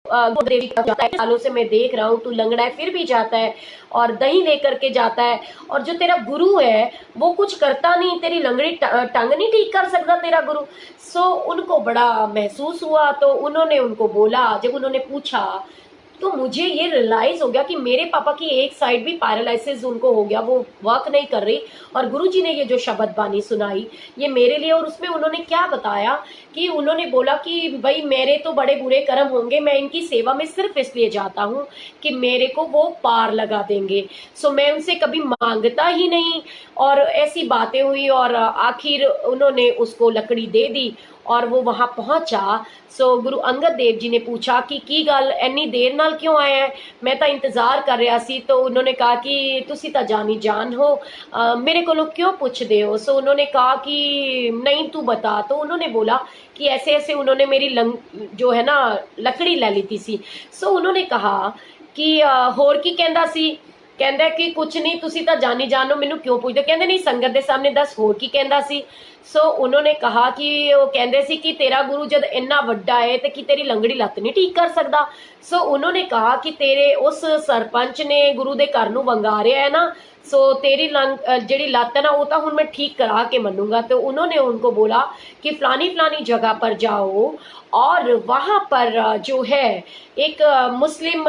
देवी जाता है, सालों से मैं देख रहा हूँ तू लंगड़ा है फिर भी जाता है और दही लेकर के जाता है, और जो तेरा गुरु है वो कुछ करता नहीं, तेरी लंगड़ी टांग नहीं ठीक कर सकता तेरा गुरु। उनको बड़ा महसूस हुआ, तो उन्होंने उनको बोला, जब उन्होंने पूछा तो मुझे ये रियलाइज हो गया कि मेरे पापा की एक साइड भी पैरालिसिस उनको हो गया, वो वर्क नहीं कर रही। और गुरुजी ने ये जो शब्द बानी सुनाई ये मेरे लिए, और उसमें उन्होंने क्या बताया कि उन्होंने बोला कि भाई मेरे तो बड़े बुरे कर्म होंगे, मैं इनकी सेवा में सिर्फ इसलिए जाता हूँ कि मेरे को वो पार लगा देंगे। सो मैं उनसे कभी मांगता ही नहीं। और ऐसी बातें हुई और आखिर उन्होंने उसको लकड़ी दे दी और वो वहां पहुंचा। सो गुरु अंगद देव जी ने पूछा कि की गल इन्नी देर नाल क्यों आए हैं, मैं तो इंतजार कर रहा सी। तो उन्होंने कहा कि तुसी तो जानी जान हो, मेरे को क्यों पूछते हो। सो उन्होंने कहा कि नहीं तू बता। तो उन्होंने बोला कि ऐसे ऐसे उन्होंने मेरी जो है ना लकड़ी ले ली थी सी। सो उन्होंने कहा कि होर की कहंदा सी, कहंदा कि कुछ नहीं तुसी तो जानी जानो, मैनू क्यों पूछदे। कहंदे नहीं संगत दे सामने दस होर की कहंदा सी। सो उन्होंने कहा कि वो कहंदे सी कि तेरा गुरु जद इन्ना वड्डा है तो कि तेरी लंगड़ी लत्त नहीं ठीक कर सकदा। सो उन्होंने कहा कि तेरे उस सरपंच ने गुरु दे घर नूं वंगारिया है ना, सो तेरी जेड़ी लत्त है ना वो तो हुण मैं ठीक करा के मनूंगा। तो उन्होंने उनको बोला कि फलानी फलानी जगह पर जाओ और वहां पर जो है एक मुस्लिम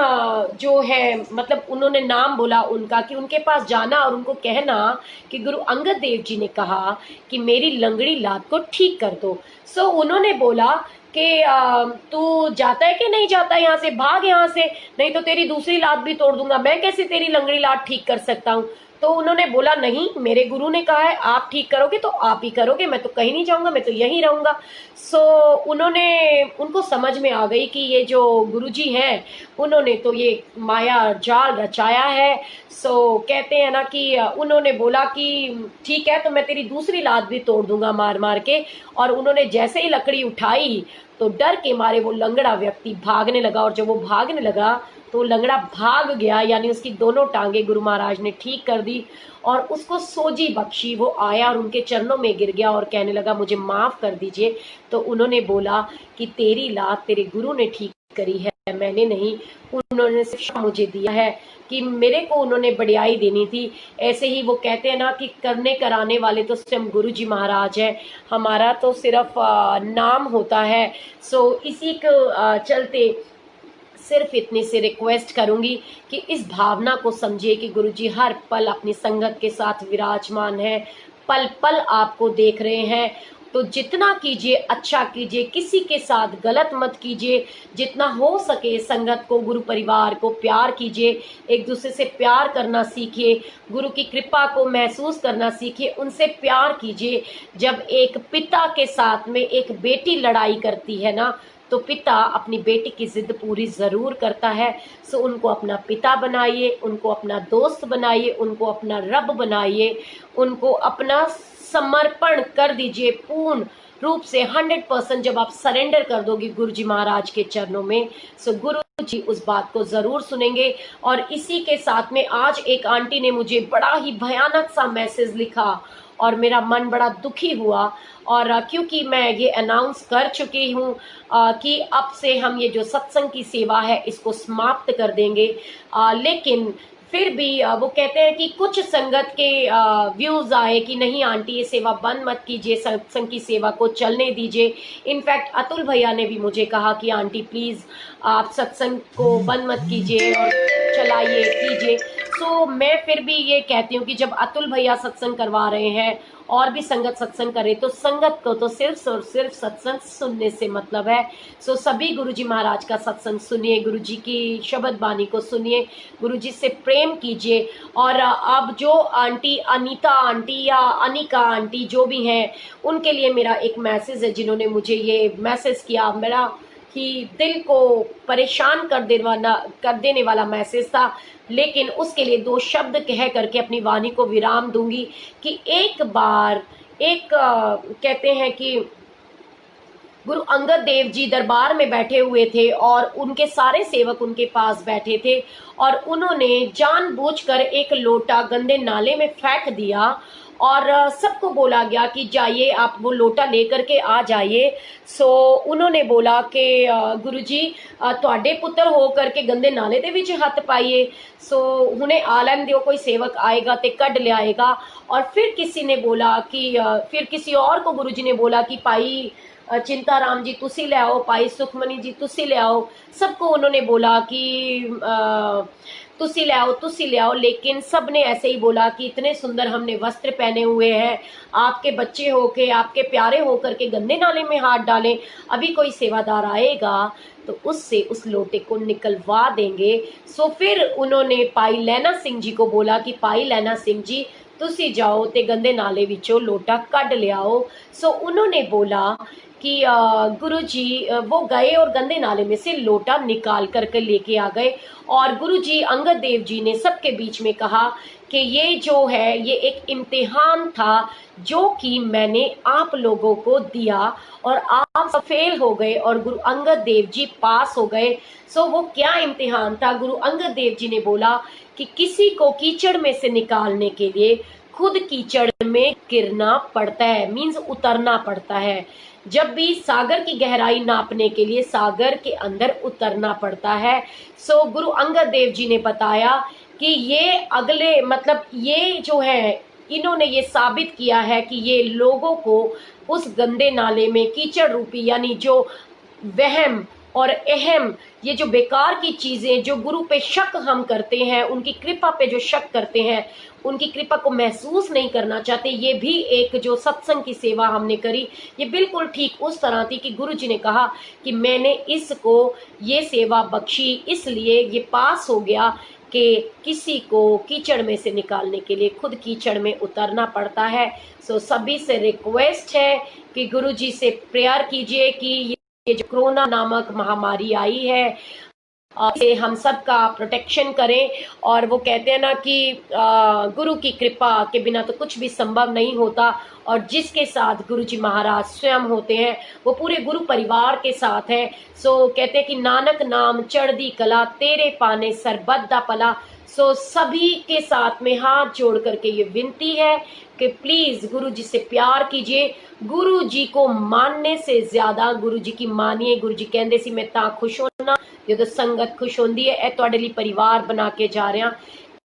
जो है, मतलब उन्होंने नाम बोला उनका, कि उनके पास जाना और उनको कहना कि गुरु अंगद देव जी ने कहा कि मेरी लंगड़ी लात को ठीक कर दो। सो उन्होंने बोला कि तू जाता है कि नहीं जाता, यहाँ से भाग यहाँ से, नहीं तो तेरी दूसरी लात भी तोड़ दूंगा, मैं कैसे तेरी लंगड़ी लात ठीक कर सकता हूँ। तो उन्होंने बोला नहीं, मेरे गुरु ने कहा है आप ठीक करोगे तो आप ही करोगे, मैं तो कहीं नहीं जाऊंगा, मैं तो यहीं रहूंगा। सो उन्होंने, उनको समझ में आ गई कि ये जो गुरुजी हैं उन्होंने तो ये माया जाल रचाया है। सो कहते हैं ना कि उन्होंने बोला कि ठीक है तो मैं तेरी दूसरी लात भी तोड़ दूंगा मार मार के। और उन्होंने जैसे ही लकड़ी उठाई तो डर के मारे वो लंगड़ा व्यक्ति भागने लगा, और जब वो भागने लगा तो लंगड़ा भाग गया, यानी उसकी दोनों टांगे गुरु महाराज ने ठीक कर दी और उसको सोजी बख्शी। वो आया और उनके चरणों में गिर गया और कहने लगा मुझे माफ कर दीजिए। तो उन्होंने बोला कि तेरी लात तेरे गुरु ने ठीक करी है, मैंने नहीं, उन्होंने सिर्फ मुझे दिया है कि मेरे को उन्होंने बढ़ियाई देनी थी। ऐसे ही वो कहते हैं ना कि करने कराने वाले तो स्वयं गुरु जी महाराज हैं, हमारा तो सिर्फ नाम होता है। सो इसी को चलते सिर्फ इतनी से रिक्वेस्ट करूंगी कि इस भावना को समझिए कि गुरुजी हर पल अपनी संगत के साथ विराजमान है, पल पल आपको देख रहे हैं। तो जितना कीजिए अच्छा कीजिए, किसी के साथ गलत मत कीजिए, जितना हो सके संगत को, गुरु परिवार को प्यार कीजिए, एक दूसरे से प्यार करना सीखिए, गुरु की कृपा को महसूस करना सीखिए, उनसे प्यार कीजिए। जब एक पिता के साथ में एक बेटी लड़ाई करती है ना, तो पिता अपनी बेटी की जिद पूरी जरूर करता है। सो उनको अपना पिता बनाइए, उनको अपना दोस्त बनाइए, उनको अपना रब बनाइए, उनको अपना समर्पण कर दीजिए पूर्ण रूप से 100%। जब आप सरेंडर कर दोगे गुरु जी महाराज के चरणों में, सो गुरु जी उस बात को जरूर सुनेंगे। और इसी के साथ में आज एक आंटी ने मुझे बड़ा ही भयानक सा मैसेज लिखा और मेरा मन बड़ा दुखी हुआ। और क्योंकि मैं ये अनाउंस कर चुकी हूँ कि अब से हम ये जो सत्संग की सेवा है इसको समाप्त कर देंगे, लेकिन फिर भी वो कहते हैं कि कुछ संगत के व्यूज आए कि नहीं आंटी ये सेवा बंद मत कीजिए, सत्संग की सेवा को चलने दीजिए। इनफैक्ट अतुल भैया ने भी मुझे कहा कि आंटी प्लीज आप सत्संग को बंद मत कीजिए और चलाइए कीजिए। सो मैं फिर भी ये कहती हूँ कि जब अतुल भैया सत्संग करवा रहे हैं और भी संगत सत्संग करे तो संगत को तो सिर्फ और सिर्फ सत्संग सुनने से मतलब है। सो सभी गुरुजी महाराज का सत्संग सुनिए, गुरुजी की शब्द बानी को सुनिए, गुरुजी से प्रेम कीजिए। और अब जो आंटी अनीता आंटी या अनिका आंटी जो भी हैं उनके लिए मेरा एक मैसेज है, जिन्होंने मुझे ये मैसेज किया, मेरा ही दिल को परेशान कर देने वाला मैसेज था, लेकिन उसके लिए दो शब्द कह करके अपनी वाणी को विराम दूंगी कि एक बार कहते हैं कि गुरु अंगद देव जी दरबार में बैठे हुए थे और उनके सारे सेवक उनके पास बैठे थे और उन्होंने जानबूझकर एक लोटा गंदे नाले में फेंक दिया और सबको बोला गया कि जाइए आप वो लोटा लेकर के आ जाइए। सो उन्होंने बोला कि गुरुजी तुहाडे पुत्र हो करके गंदे नाले दे विच हथ पाइए, सो हुणे आ लैन दिओ, कोई सेवक आएगा ते कढ लियाएगा। और फिर किसी ने बोला कि फिर किसी और को गुरुजी ने बोला कि भाई चिंताराम जी तुसी ले आओ, भाई सुखमनी जी तुसी ले आओ, सबको उन्होंने बोला कि तुसी ले आओ, लेकिन सब ने ऐसे ही बोला कि इतने सुंदर हमने वस्त्र पहने हुए हैं, आपके बच्चे होके, आपके प्यारे होकर के गंदे नाले में हाथ डालें, अभी कोई सेवादार आएगा तो उससे उस लोटे को निकलवा देंगे। सो फिर उन्होंने भाई लैना सिंह जी को बोला कि भाई लैना सिंह जी तुसी जाओ ते गंदे नाले विचों लोटा कढ़ ले आओ। सो उन्होंने बोला कि गुरु जी वो गए और गंदे नाले में से लोटा निकाल करके लेके आ गए। और गुरु जी अंगद देव जी ने सबके बीच में कहा कि ये जो है ये एक इम्तिहान था जो कि मैंने आप लोगों को दिया और आप सब फेल हो गए और गुरु अंगद देव जी पास हो गए। सो वो क्या इम्तिहान था? गुरु अंगद देव जी ने बोला कि किसी को कीचड़ में से निकालने के लिए खुद कीचड़ में गिरना पड़ता है, मीन्स उतरना पड़ता है। जब भी सागर की गहराई नापने के लिए सागर के अंदर उतरना पड़ता है। सो गुरु अंगद देव जी ने बताया कि ये अगले मतलब ये जो है इन्होंने ये साबित किया है कि ये लोगों को उस गंदे नाले में कीचड़ रूपी यानी जो वहम और अहम ये जो बेकार की चीजें जो गुरु पे शक हम करते हैं, उनकी कृपा पे जो शक करते हैं, उनकी कृपा को महसूस नहीं करना चाहते, ये भी एक जो सत्संग की सेवा हमने करी ये बिल्कुल ठीक उस तरह थी कि गुरु जी ने कहा कि मैंने इसको ये सेवा बख्शी इसलिए ये पास हो गया कि किसी को कीचड़ में से निकालने के लिए खुद कीचड़ में उतरना पड़ता है। सो सभी से रिक्वेस्ट है कि गुरु जी से प्रेयर कीजिए कि ये जो कोरोना नामक महामारी आई है से हम सब का प्रोटेक्शन करें। और वो कहते हैं ना कि गुरु की कृपा के बिना तो कुछ भी संभव नहीं होता और जिसके साथ गुरु जी महाराज स्वयं होते हैं वो पूरे गुरु परिवार के साथ हैं। सो कहते हैं कि नानक नाम चढ़दी कला तेरे पाने सरबत दा पला। सो सभी के साथ में हाथ जोड़ करके ये विनती है कि प्लीज गुरु जी से प्यार कीजिए, गुरु जी को मानने से ज्यादा गुरु जी की मानिए। गुरु जी कहते सी मैं ता खुश होना जो संगत खुश होंदी है। ए तुहाडे लई परिवार बना के जा रहा,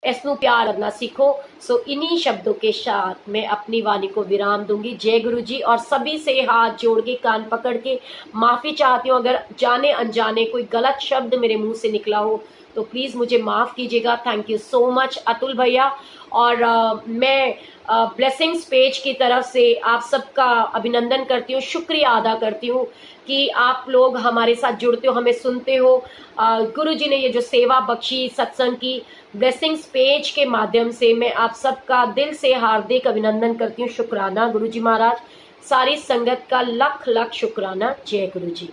इसनू प्यार करना सीखो। सो इन्हीं शब्दों के साथ मैं अपनी वाणी को विराम दूंगी। जय गुरु जी। और सभी से हाथ जोड़ के कान पकड़ के माफी चाहती हूँ अगर जाने अनजाने कोई गलत शब्द मेरे मुंह से निकला हो तो प्लीज मुझे माफ कीजिएगा। Thank you so much Atul भैया। और मैं ब्लेसिंग्स पेज की तरफ से आप सबका अभिनंदन करती हूँ, शुक्रिया अदा करती हूँ कि आप लोग हमारे साथ जुड़ते हो, हमें सुनते हो। गुरु जी ने ये जो सेवा बख्शी सत्संग की ब्लेसिंग्स पेज के माध्यम से मैं आप सबका दिल से हार्दिक अभिनंदन करती हूँ। शुक्राना गुरु जी महाराज, सारी संगत का लख लख शुक्राना। जय गुरु जी।